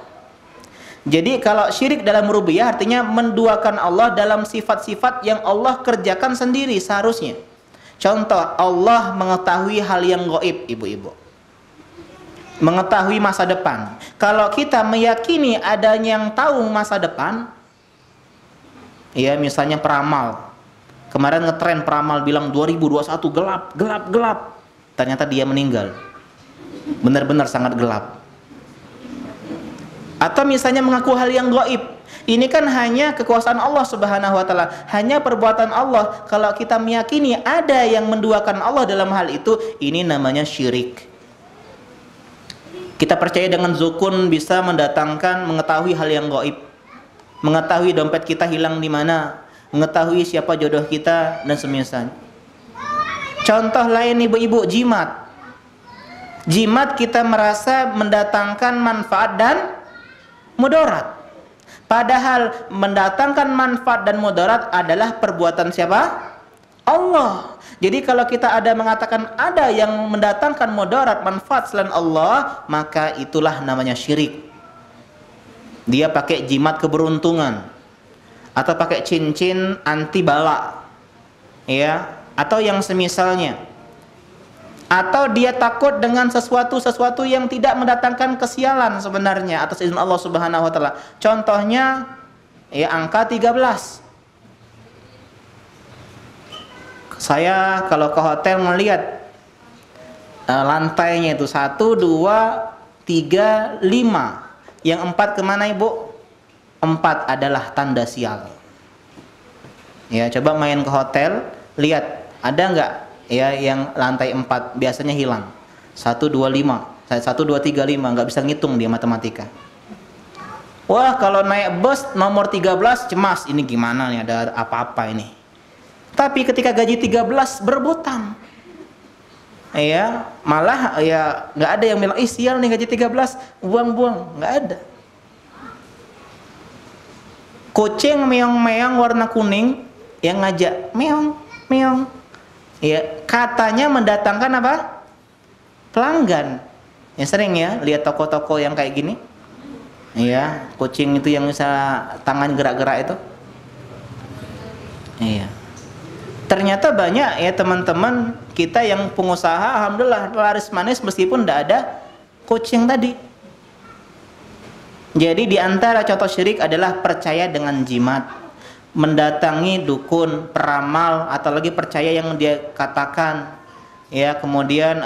Jadi kalau syirik dalam rububiyah artinya menduakan Allah dalam sifat-sifat yang Allah kerjakan sendiri seharusnya. Contoh, Allah mengetahui hal yang gaib, ibu-ibu. Mengetahui masa depan. Kalau kita meyakini ada yang tahu masa depan, ya misalnya peramal. Kemarin ngetren peramal bilang 2021 gelap, gelap, gelap. Ternyata dia meninggal. Benar-benar sangat gelap. Atau misalnya mengaku hal yang gaib. Ini kan hanya kekuasaan Allah Subhanahu wa taala, hanya perbuatan Allah. Kalau kita meyakini ada yang menduakan Allah dalam hal itu, ini namanya syirik. Kita percaya dengan zukun bisa mendatangkan, mengetahui hal yang gaib. Mengetahui dompet kita hilang di mana, mengetahui siapa jodoh kita dan semisalnya. Contoh lain ibu-ibu, jimat. Jimat kita merasa mendatangkan manfaat dan mudarat. Padahal mendatangkan manfaat dan mudarat adalah perbuatan siapa? Allah. Jadi kalau kita ada mengatakan ada yang mendatangkan mudarat, manfaat selain Allah, maka itulah namanya syirik. Dia pakai jimat keberuntungan atau pakai cincin anti bala, ya, atau yang semisalnya. Atau dia takut dengan sesuatu yang tidak mendatangkan kesialan sebenarnya atas izin Allah Subhanahu wa taala. Contohnya ya angka 13. Saya kalau ke hotel melihat lantainya itu 1, 2, 3, 5. Yang 4 kemana ibu? 4 adalah tanda sial. Ya, coba main ke hotel, lihat ada nggak ya yang lantai 4 biasanya hilang. 1, 2, 5. 1, 2, 3, 5. Nggak bisa ngitung dia matematika. Wah, kalau naik bus nomor 13 cemas. Ini gimana nih, ada apa-apa ini. Tapi ketika gaji 13 berebutan. Ya, malah ya nggak ada yang bilang, ih sial nih gaji 13, buang-buang. Nggak ada. Kucing meong-meong warna kuning yang ngajak meong, meong. Ya, katanya mendatangkan apa? Pelanggan. Yang sering ya lihat toko-toko yang kayak gini. Iya, kucing itu yang bisa tangan gerak-gerak itu. Iya. Ternyata banyak ya teman-teman kita yang pengusaha, alhamdulillah laris manis meskipun tidak ada kucing tadi. Jadi di antara contoh syirik adalah percaya dengan jimat, mendatangi dukun, peramal, atau lagi percaya yang dia katakan. Ya, kemudian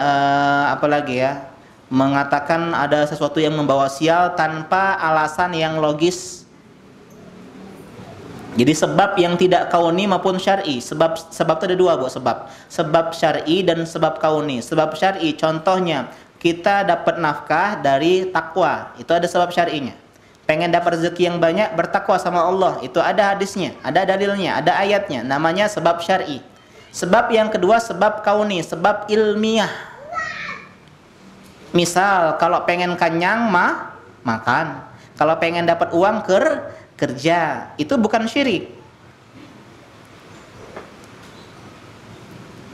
apalagi ya, mengatakan ada sesuatu yang membawa sial tanpa alasan yang logis. Jadi sebab yang tidak kauni maupun syar'i. Sebab itu ada dua, Bu, sebab syar'i dan sebab kauni. Sebab syar'i contohnya kita dapat nafkah dari takwa, itu ada sebab syar'inya. Pengen dapat rezeki yang banyak, bertakwa sama Allah, itu ada hadisnya, ada dalilnya, ada ayatnya, namanya sebab syar'i. Sebab yang kedua sebab kauni, sebab ilmiah. Misal kalau pengen kenyang makan, kalau pengen dapat uang kerja, itu bukan syirik.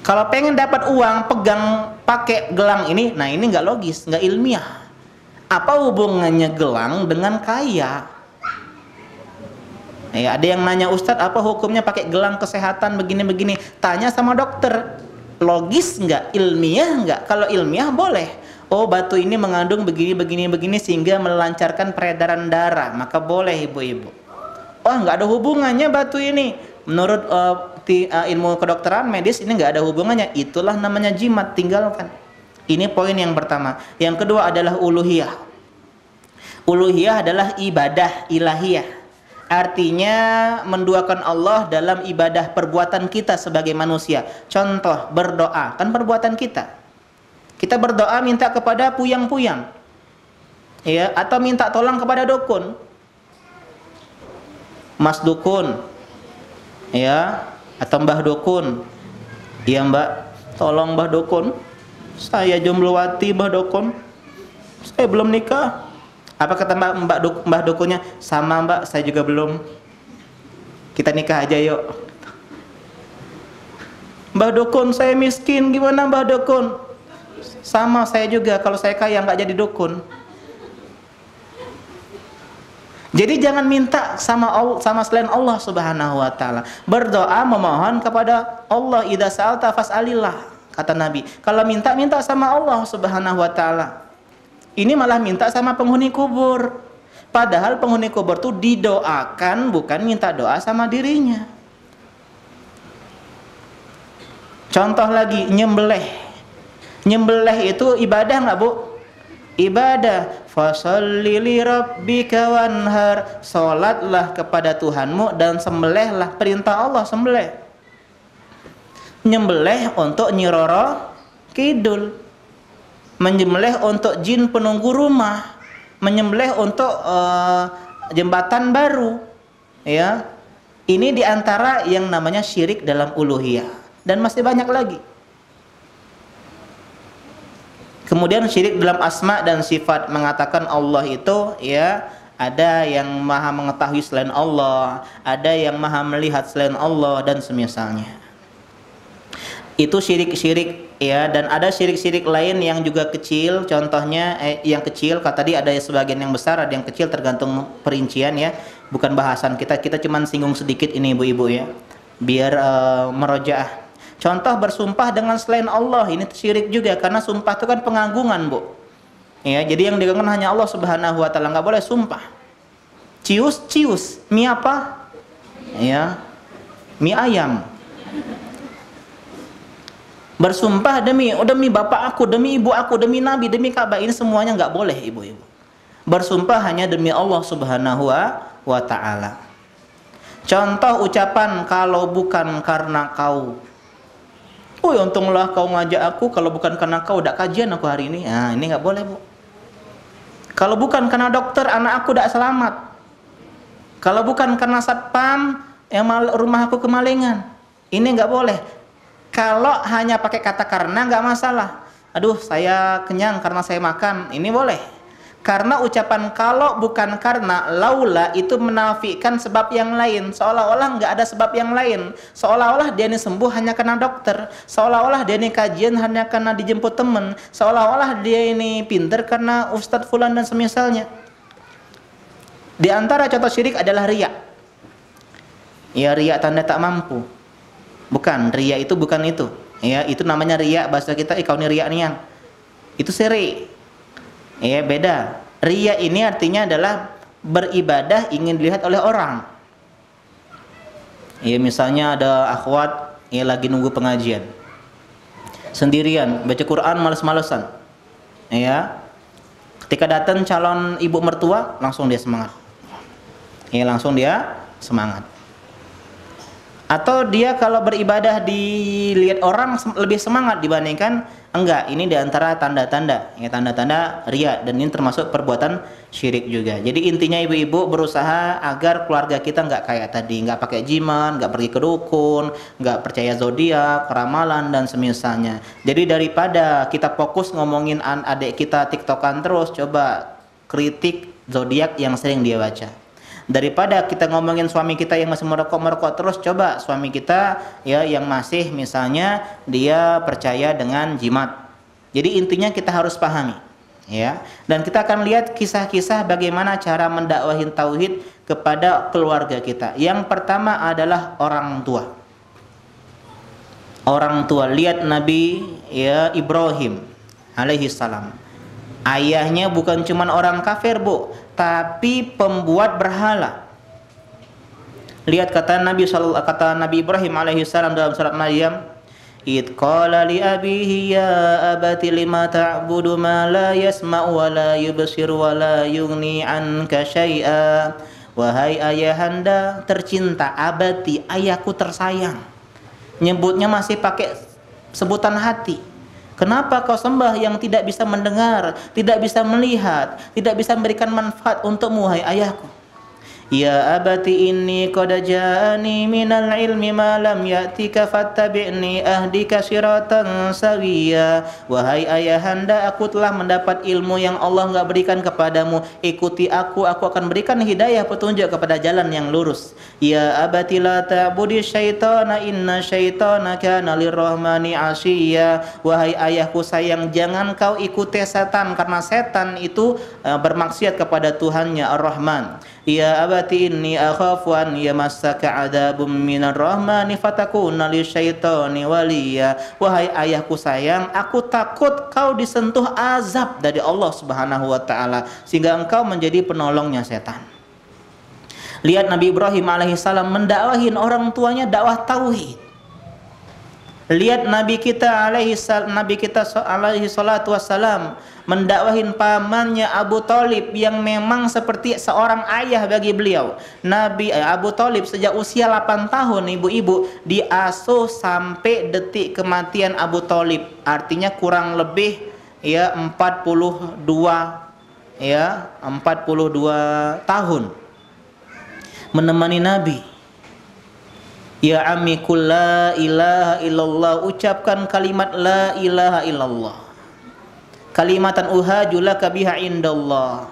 Kalau pengen dapat uang pegang pakai gelang ini, nah ini nggak logis, nggak ilmiah. Apa hubungannya gelang dengan kaya? Ya, ada yang nanya, Ustadz apa hukumnya pakai gelang kesehatan begini-begini? Tanya sama dokter, logis nggak, ilmiah nggak? Kalau ilmiah boleh. Oh, batu ini mengandung begini sehingga melancarkan peredaran darah, maka boleh ibu-ibu. Oh, nggak ada hubungannya batu ini. Menurut ilmu kedokteran medis ini nggak ada hubungannya. Itulah namanya jimat, tinggalkan. Ini poin yang pertama. Yang kedua adalah uluhiyah. Uluhiyah adalah ibadah ilahiyah. Artinya menduakan Allah dalam ibadah perbuatan kita sebagai manusia. Contoh berdoa, kan perbuatan kita. Kita berdoa minta kepada puyang-puyang, ya, atau minta tolong kepada dukun, Mas dukun, ya, atau Mbah dukun. Ya Mbak, tolong Mbah dukun, saya jombloati Mbah dukun, saya belum nikah, Apa kata Mbah Dukunnya? Sama Mbak, saya juga belum. Kita nikah aja yuk. Mbah Dukun, saya miskin, gimana Mbah Dukun? Sama saya juga, kalau saya kaya nggak jadi dukun. Jadi jangan minta sama selain Allah Subhanahu wa taala. Berdoa memohon kepada Allah, idza sa'alta fas'alillah, kata Nabi. Kalau minta sama Allah Subhanahu wa taala. Ini malah minta sama penghuni kubur. Padahal penghuni kubur itu didoakan, bukan minta doa sama dirinya. Contoh lagi, nyembelih. Nyembelih itu ibadah nggak, Bu? Ibadah. Fasholli li rabbika wanhar. Salatlah kepada Tuhanmu dan sembelihlah, perintah Allah sembelih. Nyembelih untuk Nyi Roro Kidul. Menyembelih untuk jin penunggu rumah. Menyembelih untuk jembatan baru. Ya. Ini diantara yang namanya syirik dalam uluhiyah, dan masih banyak lagi. Kemudian syirik dalam asma dan sifat, mengatakan Allah itu ya ada yang maha mengetahui selain Allah, ada yang maha melihat selain Allah dan semisalnya. Itu syirik-syirik ya, dan ada syirik-syirik lain yang juga kecil. Contohnya yang kecil, kata tadi ada sebagian yang besar, ada yang kecil, tergantung perincian ya. Bukan bahasan kita cuman singgung sedikit ini ibu-ibu ya. Biar merojaah. Contoh bersumpah dengan selain Allah, ini syirik juga, karena sumpah itu kan pengagungan, Bu. Ya, jadi yang diganggu hanya Allah Subhanahu wa taala, nggak boleh sumpah. Cius, mie apa? Ya. Mie ayam. Bersumpah demi bapak aku, demi ibu aku, demi Nabi, demi Ka'bah, ini semuanya nggak boleh, ibu-ibu. Bersumpah hanya demi Allah Subhanahu wa taala. Contoh ucapan, kalau bukan karena kau. Untunglah kau ngajak aku, kalau bukan karena kau udah kajian aku hari ini. Nah, ini nggak boleh, Bu. Kalau bukan karena dokter, anak aku udah selamat. Kalau bukan karena satpam, rumah aku kemalingan. Ini nggak boleh. Kalau hanya pakai kata karena, nggak masalah. Aduh, saya kenyang karena saya makan. Ini boleh. Karena ucapan kalau bukan karena, laula, itu menafikan sebab yang lain. Seolah-olah nggak ada sebab yang lain. Seolah-olah dia ini sembuh hanya karena dokter. Seolah-olah dia ini kajian hanya karena dijemput teman. Seolah-olah dia ini pinter karena Ustadz Fulan dan semisalnya. Di antara contoh syirik adalah riya. Ya, riya tanda tak mampu. Bukan, riya itu bukan itu. Ya, itu namanya riya, bahasa kita kau ni riya nian. Itu syirik. Ya, beda. Riya ini artinya adalah beribadah ingin dilihat oleh orang. Ya, misalnya ada akhwat ya lagi nunggu pengajian. Sendirian, baca Quran males-malesan. Ya. Ketika datang calon ibu mertua, langsung dia semangat. Ya, langsung dia semangat. Atau dia kalau beribadah dilihat orang lebih semangat dibandingkan enggak. Ini diantara tanda-tanda, ya, tanda-tanda riya, dan ini termasuk perbuatan syirik juga. Jadi intinya ibu-ibu berusaha agar keluarga kita enggak kayak tadi, enggak pakai jiman, enggak pergi ke dukun, enggak percaya zodiak, ramalan dan semisalnya. Jadi daripada kita fokus ngomongin adik kita tiktokan terus, coba kritik zodiak yang sering dia baca. Daripada kita ngomongin suami kita yang masih merokok terus, coba suami kita ya yang masih misalnya dia percaya dengan jimat. Jadi intinya kita harus pahami ya, dan kita akan lihat kisah-kisah bagaimana cara mendakwahin tauhid kepada keluarga kita. Yang pertama adalah orang tua. Orang tua, lihat Nabi ya Ibrahim alaihi salam. Ayahnya bukan cuman orang kafir, Bu, tapi pembuat berhala. Lihat kata Nabi Ibrahim alaihi salam dalam surat Maryam, "Id qala li abihi ya abati lima ta'budu ma la yasma'u wa la yubsir wa la yughni 'anka syai'a." Wahai ayahanda tercinta, abati, ayahku tersayang. Nyebutnya masih pakai sebutan hati. Kenapa kau sembah yang tidak bisa mendengar, tidak bisa melihat, tidak bisa memberikan manfaat untukmu, hai ayahku? Ya abati inni qad ja'ani minal ilmi ma lam ya'tika fattabi'ni ahdika siratan sawiya. Wahai ayahanda, aku telah mendapat ilmu yang Allah enggak berikan kepadamu. Ikuti aku akan berikan hidayah petunjuk kepada jalan yang lurus. Ya abati la ta'budi syaitana inna syaitana kana lirrahmani 'asiyya. Wahai ayahku sayang, jangan kau ikuti setan karena setan itu bermaksiat kepada Tuhannya Ar-Rahman. Ya abati inni akhafu an yamassaka adzabum minar rahmani fatakuna lisyaitani waliya. Wahai ayahku sayang, aku takut kau disentuh azab dari Allah Subhanahu wa taala sehingga engkau menjadi penolongnya setan. Lihat Nabi Ibrahim alaihissalam mendakwahin orang tuanya dakwah tauhid. Lihat Nabi kita alaihi salatu wassalam mendakwahin pamannya Abu Thalib yang memang seperti seorang ayah bagi beliau. Abu Thalib sejak usia 8 tahun ibu-ibu diasuh sampai detik kematian Abu Thalib. Artinya kurang lebih 42 tahun menemani Nabi. Ya ammi qul la ilaha illallah, ucapkan kalimat la ilaha illallah. Kalimatan uhajulaka biha indallah.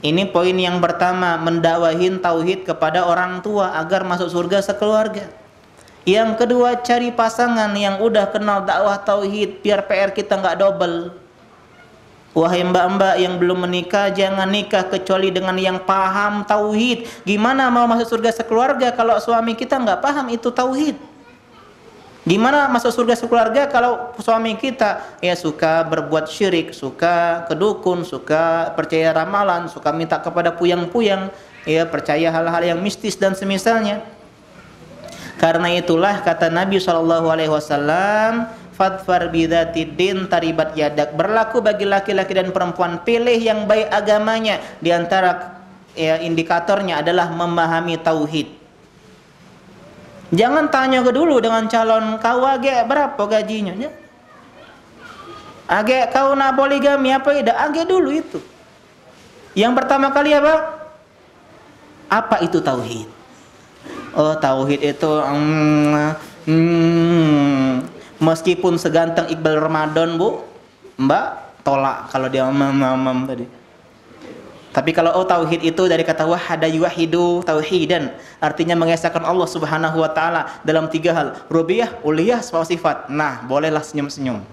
Ini poin yang pertama, mendakwahin tauhid kepada orang tua agar masuk surga sekeluarga. Yang kedua, cari pasangan yang udah kenal dakwah tauhid biar PR kita nggak double. Wahai mbak-mbak yang belum menikah, jangan nikah kecuali dengan yang paham tauhid. Gimana mau masuk surga sekeluarga kalau suami kita nggak paham itu tauhid? Gimana masuk surga sekeluarga kalau suami kita suka berbuat syirik, suka kedukun, suka percaya ramalan, suka minta kepada puyang-puyang, percaya hal-hal yang mistis dan semisalnya. Karena itulah kata Nabi SAW, fadfar bidzatid din taribat yadak. Berlaku bagi laki-laki dan perempuan, pilih yang baik agamanya. Di antara indikatornya adalah memahami tauhid. Jangan tanya dulu dengan calon kau age berapa gajinya. Age kau nak poligami apa tidak? Age dulu itu. Yang pertama kali apa? Apa itu tauhid? Oh, tauhid itu meskipun seganteng Iqbal Ramadan, Bu, Mbak tolak kalau dia mamam tadi. Tapi kalau tauhid itu dari kata wahada yuwahidu tauhidan, artinya mengesahkan Allah Subhanahu wa taala dalam 3 hal, rububiyah, uluhiyah, sifat. Nah, bolehlah senyum-senyum.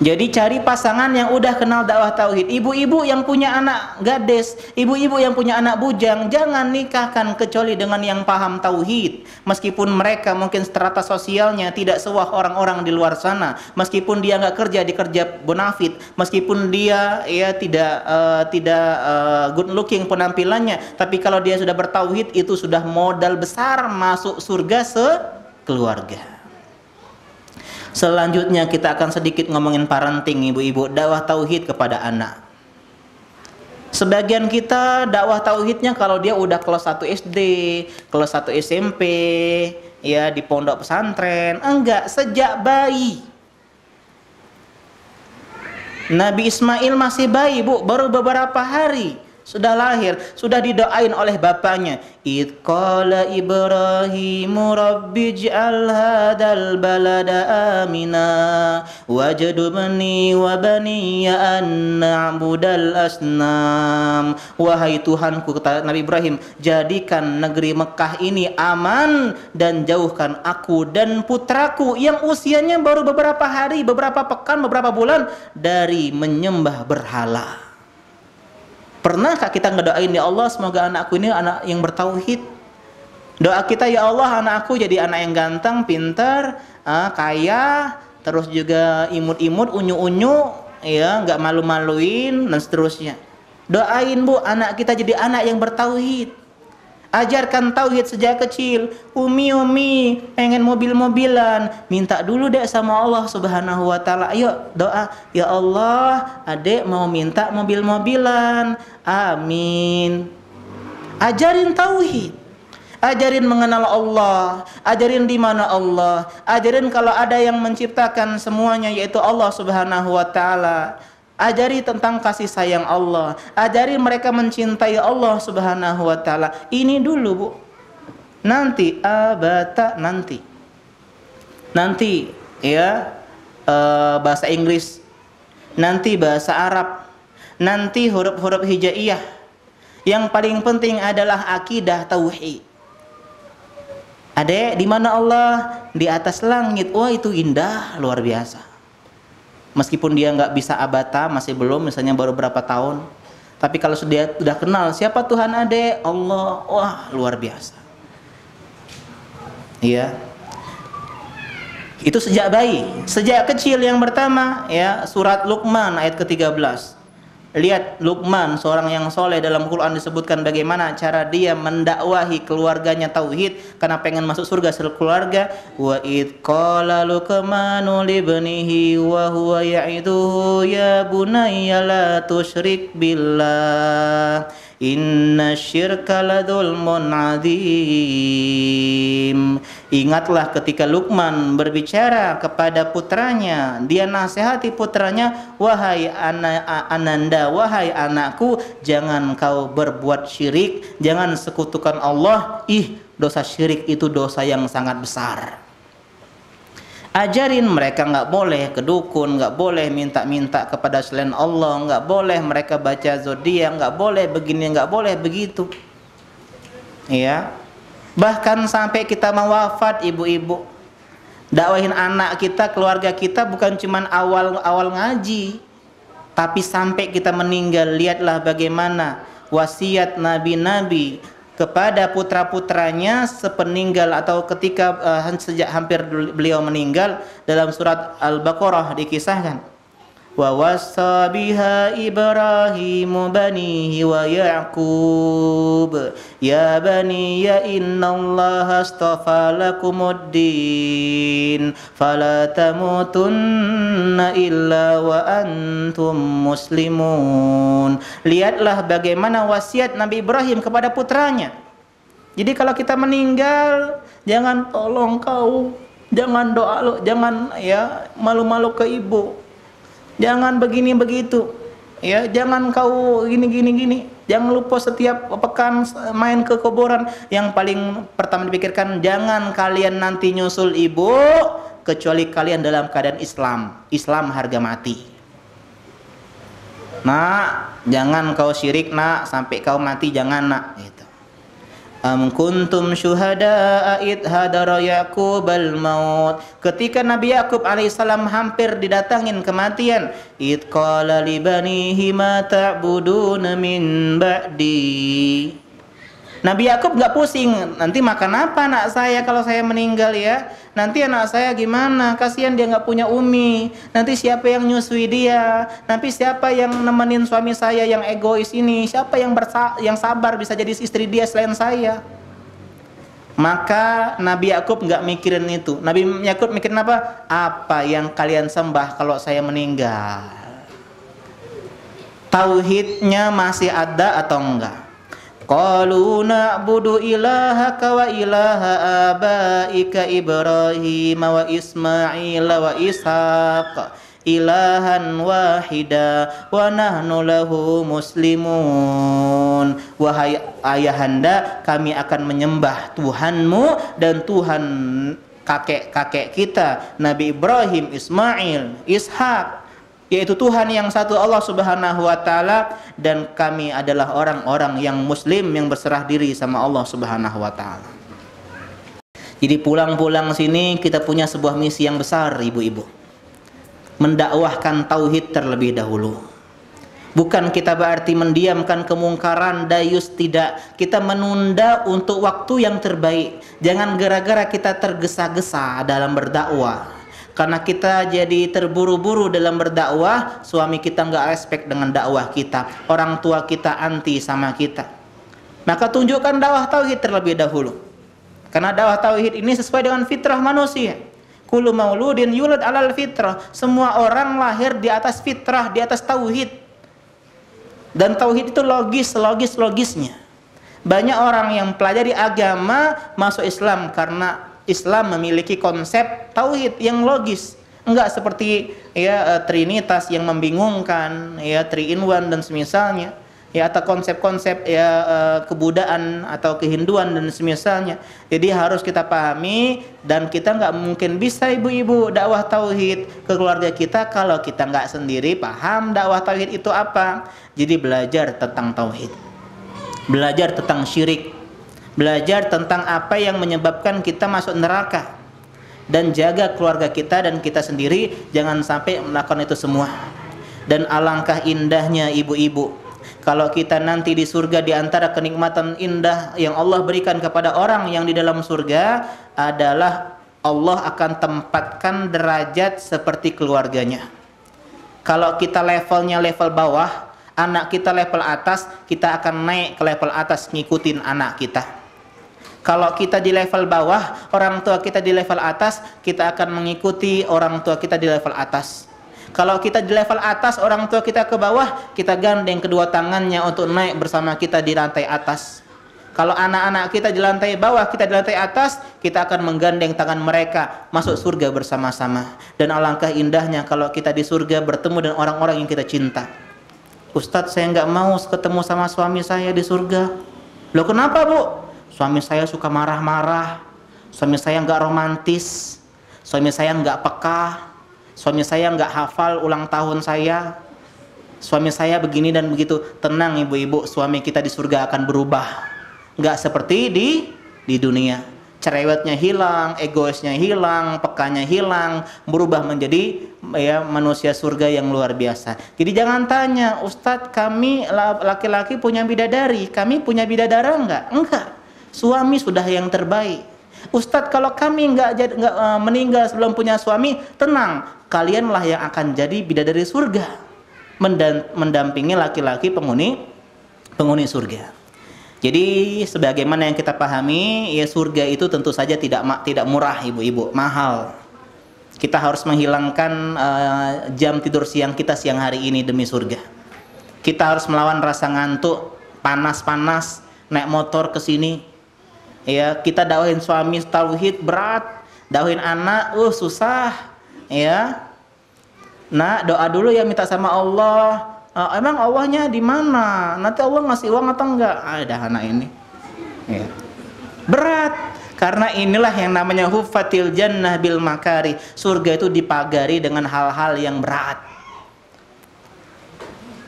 Jadi cari pasangan yang udah kenal dakwah tauhid. Ibu-ibu yang punya anak gadis, ibu-ibu yang punya anak bujang, jangan nikahkan kecuali dengan yang paham tauhid. Meskipun mereka mungkin strata sosialnya tidak sewah orang-orang di luar sana, meskipun dia nggak kerja di kerja bonafit, meskipun dia tidak good looking penampilannya, tapi kalau dia sudah bertauhid itu sudah modal besar masuk surga sekeluarga. Selanjutnya kita akan sedikit ngomongin parenting, ibu-ibu, dakwah tauhid kepada anak. Sebagian kita dakwah tauhidnya kalau dia udah kelas 1 SD, kelas 1 SMP, di pondok pesantren. Enggak, sejak bayi. Nabi Ismail masih bayi, Bu, baru beberapa hari sudah lahir, sudah didoain oleh bapaknya. Id qala Ibrahimu rabbij'al hadzal balada amina wajnubni wa baniya an na'budal asnam. Wahai Tuhanku, kata Nabi Ibrahim, jadikan negeri Mekah ini aman dan jauhkan aku dan putraku yang usianya baru beberapa hari, beberapa pekan, beberapa bulan dari menyembah berhala. Pernahkah kita ngedoain, ya Allah semoga anakku ini anak yang bertauhid? Doa kita, ya Allah anakku jadi anak yang ganteng, pintar, kaya, terus juga imut-imut, unyu-unyu, nggak malu-maluin dan seterusnya. Doain, Bu, anak kita jadi anak yang bertauhid. Ajarkan tauhid sejak kecil. Umi pengen mobil-mobilan, minta dulu deh sama Allah Subhanahu wa taala. Ayo doa, ya Allah, adek mau minta mobil-mobilan. Amin. Ajarin tauhid. Ajarin mengenal Allah, ajarin di mana Allah, ajarin kalau ada yang menciptakan semuanya yaitu Allah Subhanahu wa taala. Ajari tentang kasih sayang Allah, ajari mereka mencintai Allah Subhanahu wa taala. Ini dulu, Bu. Nanti abata nanti ya bahasa Inggris, nanti bahasa Arab, nanti huruf-huruf hijaiyah. Yang paling penting adalah akidah tauhid. Adek, di mana Allah? Di atas langit. Wah, itu indah, luar biasa. Meskipun dia nggak bisa abata, masih belum, misalnya baru berapa tahun. Tapi kalau dia sudah kenal siapa Tuhan adek, Allah, wah luar biasa. Iya. Itu sejak bayi, sejak kecil. Yang pertama ya, surat Luqman ayat ke-13. Lihat Luqman, seorang yang soleh, dalam Quran disebutkan bagaimana cara dia mendakwahi keluarganya tauhid karena pengen masuk surga sekeluarga. Wa id qala Luqmanu libnihi wa huwa ya'iduhu ya bunayya la tusyrik billah inna syirka ladzulmun adzim. Ingatlah ketika Luqman berbicara kepada putranya, dia nasihati putranya, wahai ananda, wahai anakku, jangan kau berbuat syirik, jangan sekutukan Allah. Dosa syirik itu dosa yang sangat besar. Ajarin mereka nggak boleh ke dukun, nggak boleh minta-minta kepada selain Allah, nggak boleh mereka baca zodiak, nggak boleh begini, nggak boleh begitu. Iya. Bahkan sampai kita mau wafat, ibu-ibu, dakwahin anak kita, keluarga kita bukan cuma awal ngaji, tapi sampai kita meninggal. Lihatlah bagaimana wasiat nabi-nabi kepada putra-putranya sepeninggal atau ketika sejak hampir beliau meninggal. Dalam surat Al-Baqarah dikisahkan, wa wassa biha Ibrahimu banihi wa Ya'qub ya bani ya innallaha astafa lakumuddin fala tamutunna illa wa antum muslimun. Lihatlah bagaimana wasiat Nabi Ibrahim kepada putranya. Jadi kalau kita meninggal, jangan tolong kau, jangan doa lo, jangan ya malu-malu ke ibu, jangan begini begitu, ya jangan kau gini. Jangan lupa setiap pekan main ke kuburan. Yang paling pertama dipikirkan, jangan kalian nanti nyusul ibu kecuali kalian dalam keadaan Islam harga mati. Nak, jangan kau syirik nak, sampai kau mati jangan nak. Gitu. Am kuntum syuhada'a id hadara Yaqub al-maut. Ketika Nabi Yakub alaihissalam hampir didatangin kematian, id qala li banihi ma ta'buduna min ba'di. Nabi Yakub nggak pusing, nanti makan apa anak saya kalau saya meninggal ya? Nanti anak saya gimana? Kasihan dia nggak punya umi. Nanti siapa yang nyusui dia? Nanti siapa yang nemenin suami saya yang egois ini? Siapa yang sabar bisa jadi istri dia selain saya? Maka Nabi Yakub nggak mikirin itu. Nabi Yakub mikirin apa? Apa yang kalian sembah kalau saya meninggal? Tauhidnya masih ada atau enggak? Qalu na'budu ilahaka wa ilaha abaika Ibrahim wa Ismail wa Ishaq ilahan wahida wa nahnu lahu muslimun. Wahai ayahanda, kami akan menyembah Tuhanmu dan Tuhan kakek-kakek kita, Nabi Ibrahim, Ismail, Ishak, yaitu Tuhan yang satu, Allah Subhanahu wa taala, dan kami adalah orang-orang yang muslim yang berserah diri sama Allah Subhanahu wa taala. Jadi pulang-pulang sini kita punya sebuah misi yang besar, ibu-ibu. Mendakwahkan tauhid terlebih dahulu. Bukan kita berarti mendiamkan kemungkaran, dayus, tidak. Kita menunda untuk waktu yang terbaik. Jangan gara-gara kita tergesa-gesa dalam berdakwah, karena kita jadi terburu-buru dalam berdakwah, suami kita nggak respect dengan dakwah kita, orang tua kita anti sama kita. Maka tunjukkan dakwah tauhid terlebih dahulu. Karena dakwah tauhid ini sesuai dengan fitrah manusia. Kullu mauludin yulad alal fitrah. Semua orang lahir di atas fitrah, di atas tauhid. Dan tauhid itu logisnya. Banyak orang yang pelajari agama masuk Islam karena Islam memiliki konsep tauhid yang logis. Enggak seperti ya trinitas yang membingungkan, ya 3 in 1 dan semisalnya. Ya atau konsep-konsep ya kebudayaan atau kehinduan dan semisalnya. Jadi harus kita pahami, dan kita nggak mungkin bisa ibu-ibu dakwah tauhid ke keluarga kita kalau kita nggak sendiri paham dakwah tauhid itu apa. Jadi belajar tentang tauhid, belajar tentang syirik, belajar tentang apa yang menyebabkan kita masuk neraka, dan jaga keluarga kita dan kita sendiri jangan sampai melakukan itu semua. Dan alangkah indahnya ibu-ibu kalau kita nanti di surga, di antara kenikmatan indah yang Allah berikan kepada orang yang di dalam surga adalah Allah akan tempatkan derajat seperti keluarganya. Kalau kita levelnya level bawah, anak kita level atas, kita akan naik ke level atas ngikutin anak kita. Kalau kita di level bawah, orang tua kita di level atas, kita akan mengikuti orang tua kita di level atas. Kalau kita di level atas, orang tua kita ke bawah, kita gandeng kedua tangannya untuk naik bersama kita di lantai atas. Kalau anak-anak kita di lantai bawah, kita di lantai atas, kita akan menggandeng tangan mereka masuk surga bersama-sama. Dan alangkah indahnya kalau kita di surga bertemu dengan orang-orang yang kita cinta. Ustadz, saya nggak mau ketemu sama suami saya di surga. Loh kenapa, Bu? Suami saya suka marah-marah, suami saya nggak romantis, suami saya nggak peka, suami saya nggak hafal ulang tahun saya, suami saya begini dan begitu. Tenang ibu-ibu, suami kita di surga akan berubah, nggak seperti di dunia. Cerewetnya hilang, egoisnya hilang, pekanya hilang, berubah menjadi ya manusia surga yang luar biasa. Jadi jangan tanya, Ustadz kami laki-laki punya bidadari, kami punya bidadara enggak? Enggak, suami sudah yang terbaik. Ustadz kalau kami nggak meninggal sebelum punya suami, tenang, kalianlah yang akan jadi bidadari surga, mendampingi laki-laki penghuni surga. Jadi sebagaimana yang kita pahami, ya surga itu tentu saja tidak murah ibu-ibu, mahal. Kita harus menghilangkan jam tidur siang kita siang hari ini demi surga. Kita harus melawan rasa ngantuk, panas-panas, naik motor ke sini. Ya, kita dakwahin suami tauhid berat, dakwahin anak susah. Ya. Nah, doa dulu ya, minta sama Allah. Emang Allahnya di mana? Nanti Allah ngasih uang atau enggak? Ada anak ini. Ya. Berat. Karena inilah yang namanya hufatil jannah bil makari. Surga itu dipagari dengan hal-hal yang berat.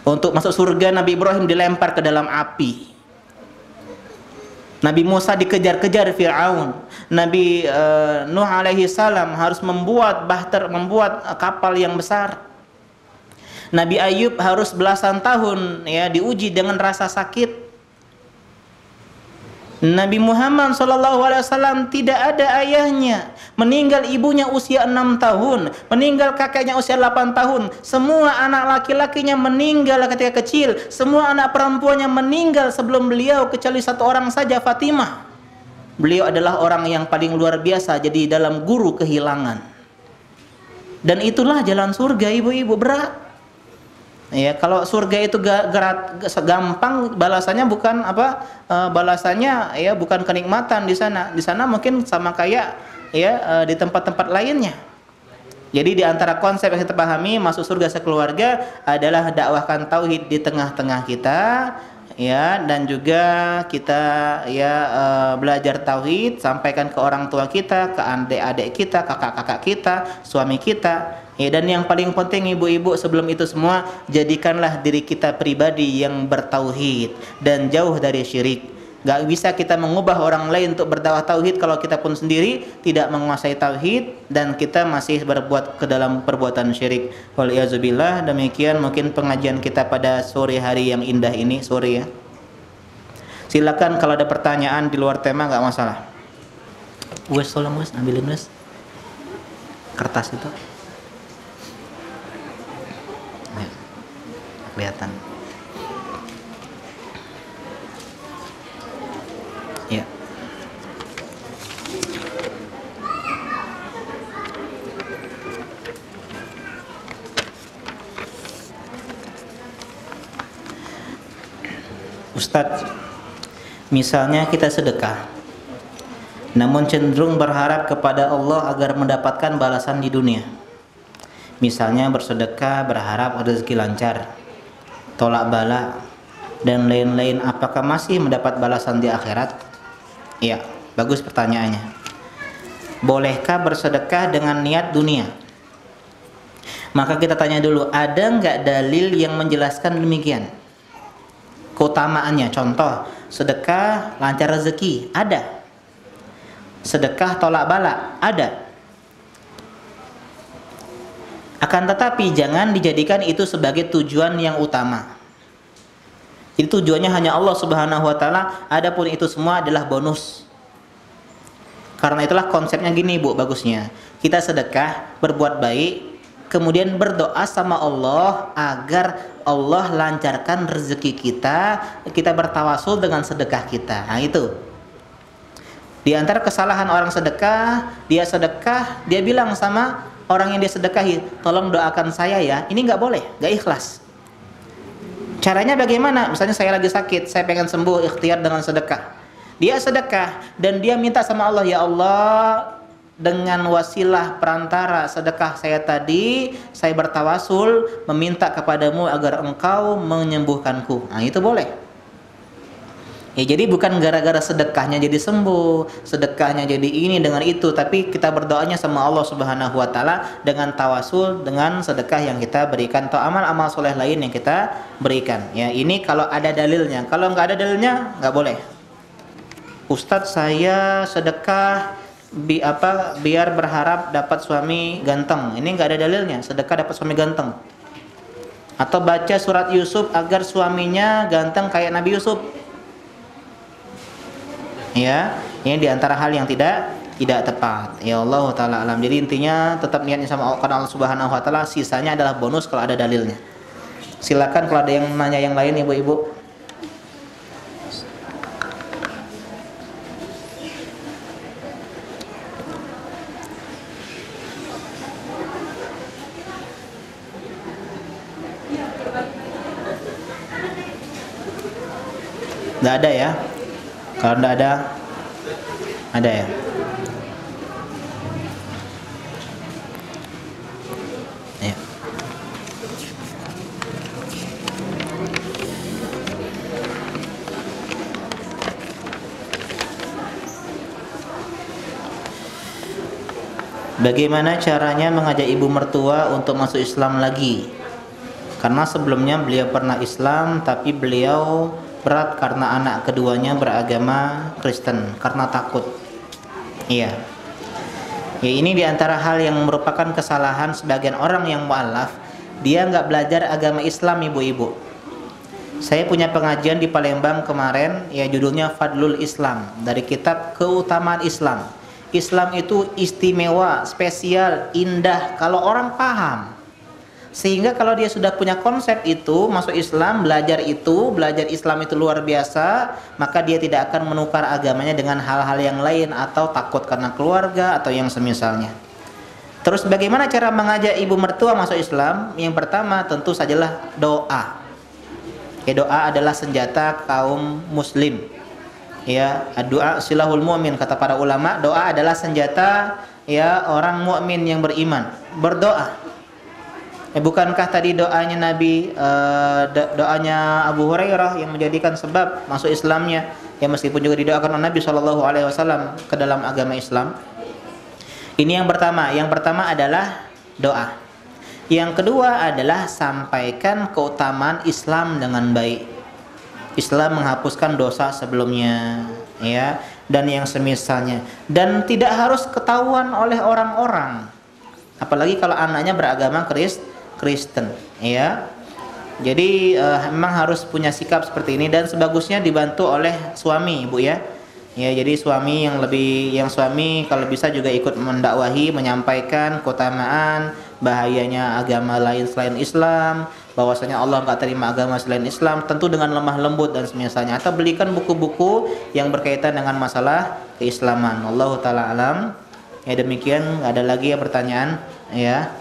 Untuk masuk surga Nabi Ibrahim dilempar ke dalam api. Nabi Musa dikejar-kejar Fir'aun. Nabi Nuh alaihi salam harus membuat kapal yang besar. Nabi Ayub harus belasan tahun ya diuji dengan rasa sakit. Nabi Muhammad SAW tidak ada ayahnya, meninggal ibunya usia 6 tahun, meninggal kakeknya usia 8 tahun. Semua anak laki-lakinya meninggal ketika kecil, semua anak perempuannya meninggal sebelum beliau, kecuali satu orang saja, Fatimah. Beliau adalah orang yang paling luar biasa, jadi dalam guru kehilangan. Dan itulah jalan surga ibu-ibu, berat. Ya, kalau surga itu gampang, balasannya bukan balasannya ya bukan kenikmatan di sana. Di sana mungkin sama kayak ya di tempat-tempat lainnya. Jadi di antara konsep yang kita pahami masuk surga sekeluarga adalah dakwahkan tauhid di tengah-tengah kita, ya, dan juga kita ya belajar tauhid, sampaikan ke orang tua kita, ke adik-adik kita, kakak-kakak kita, suami kita. Ya, dan yang paling penting ibu-ibu sebelum itu semua, jadikanlah diri kita pribadi yang bertauhid dan jauh dari syirik. Gak bisa kita mengubah orang lain untuk berdakwah tauhid kalau kita pun sendiri tidak menguasai tauhid dan kita masih berbuat ke dalam perbuatan syirik. Waliyazubillah. Demikian mungkin pengajian kita pada sore hari yang indah ini, sore ya. Silakan kalau ada pertanyaan di luar tema nggak masalah. Wes, tolong wes, ambilin wes kertas itu. Kelihatan ya. Ustadz, misalnya kita sedekah namun cenderung berharap kepada Allah agar mendapatkan balasan di dunia. Misalnya bersedekah berharap rezeki lancar, tolak bala, dan lain-lain, apakah masih mendapat balasan di akhirat? Iya, bagus pertanyaannya. Bolehkah bersedekah dengan niat dunia? Maka kita tanya dulu, ada nggak dalil yang menjelaskan demikian? Keutamaannya, contoh, sedekah lancar rezeki, ada. Sedekah tolak bala, ada. Akan tetapi jangan dijadikan itu sebagai tujuan yang utama. Itu tujuannya hanya Allah Subhanahu wa taala, adapun itu semua adalah bonus. Karena itulah konsepnya gini, Bu, bagusnya. Kita sedekah, berbuat baik, kemudian berdoa sama Allah agar Allah lancarkan rezeki kita, kita bertawasul dengan sedekah kita. Nah, itu. Di antara kesalahan orang sedekah, dia bilang sama orang yang dia sedekahi, tolong doakan saya ya. Ini nggak boleh, nggak ikhlas. Caranya bagaimana? Misalnya saya lagi sakit, saya pengen sembuh, ikhtiar dengan sedekah. Dia sedekah dan dia minta sama Allah, ya Allah, dengan wasilah perantara sedekah saya tadi, saya bertawasul meminta kepadamu agar engkau menyembuhkanku. Nah, itu boleh. Ya, jadi bukan gara-gara sedekahnya jadi sembuh, sedekahnya jadi ini dengan itu, tapi kita berdoanya sama Allah Subhanahu wa taala dengan tawasul dengan sedekah yang kita berikan atau amal-amal soleh lain yang kita berikan. Ya, ini kalau ada dalilnya. Kalau nggak ada dalilnya, nggak boleh. Ustadz, saya sedekah biar berharap dapat suami ganteng. Ini nggak ada dalilnya, sedekah dapat suami ganteng. Atau baca surat Yusuf agar suaminya ganteng kayak Nabi Yusuf. Ya, ini diantara hal yang tidak tepat. Ya Allah taala alam. Jadi intinya tetap niatnya sama Allah Subhanahu wa taala, sisanya adalah bonus kalau ada dalilnya. Silakan kalau ada yang nanya yang lain, Ibu-ibu. Nggak ada ya? Kalau nggak ada ya. Ya. Bagaimana caranya mengajak ibu mertua untuk masuk Islam lagi? Karena sebelumnya beliau pernah Islam, tapi beliau berat karena anak keduanya beragama Kristen karena takut. Iya. Ya, ini diantara hal yang merupakan kesalahan sebagian orang yang mu'alaf. Dia nggak belajar agama Islam, ibu-ibu. Saya punya pengajian di Palembang kemarin, ya judulnya Fadlul Islam, dari kitab Keutamaan Islam. Islam itu istimewa, spesial, indah kalau orang paham. Sehingga kalau dia sudah punya konsep itu, masuk Islam, belajar Islam itu luar biasa, maka dia tidak akan menukar agamanya dengan hal-hal yang lain atau takut karena keluarga atau yang semisalnya. Terus bagaimana cara mengajak ibu mertua masuk Islam? Yang pertama tentu sajalah doa. Ya, doa adalah senjata kaum muslim. Ya, doa silahul mu'min, kata para ulama, doa adalah senjata ya orang mukmin yang beriman. Berdoa. Bukankah tadi doanya Nabi, doanya Abu Hurairah yang menjadikan sebab masuk Islamnya, ya meskipun juga didoakan oleh Nabi SAW ke dalam agama Islam. Ini yang pertama. Yang pertama adalah doa. Yang kedua adalah sampaikan keutamaan Islam dengan baik. Islam menghapuskan dosa sebelumnya, ya, dan yang semisalnya. Dan tidak harus ketahuan oleh orang-orang. Apalagi kalau anaknya beragama Kristen, ya. Jadi memang harus punya sikap seperti ini dan sebagusnya dibantu oleh suami, Ibu ya. Ya, jadi suami kalau bisa juga ikut mendakwahi, menyampaikan keutamaan, bahayanya agama lain selain Islam, bahwasanya Allah enggak terima agama selain Islam, tentu dengan lemah lembut dan semisalnya, atau belikan buku-buku yang berkaitan dengan masalah keislaman. Wallahu taala alam. Ya, demikian. Ada lagi ya pertanyaan, ya.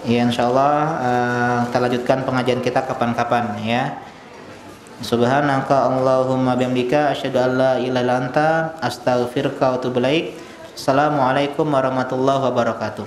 Ya, insyaallah kita lanjutkan pengajian kita kapan-kapan, ya. Subhanaka Allahumma bihamdika asyhadu an la ilaha illa anta astaghfiruka wa atubu ilaik. Assalamualaikum warahmatullahi wabarakatuh.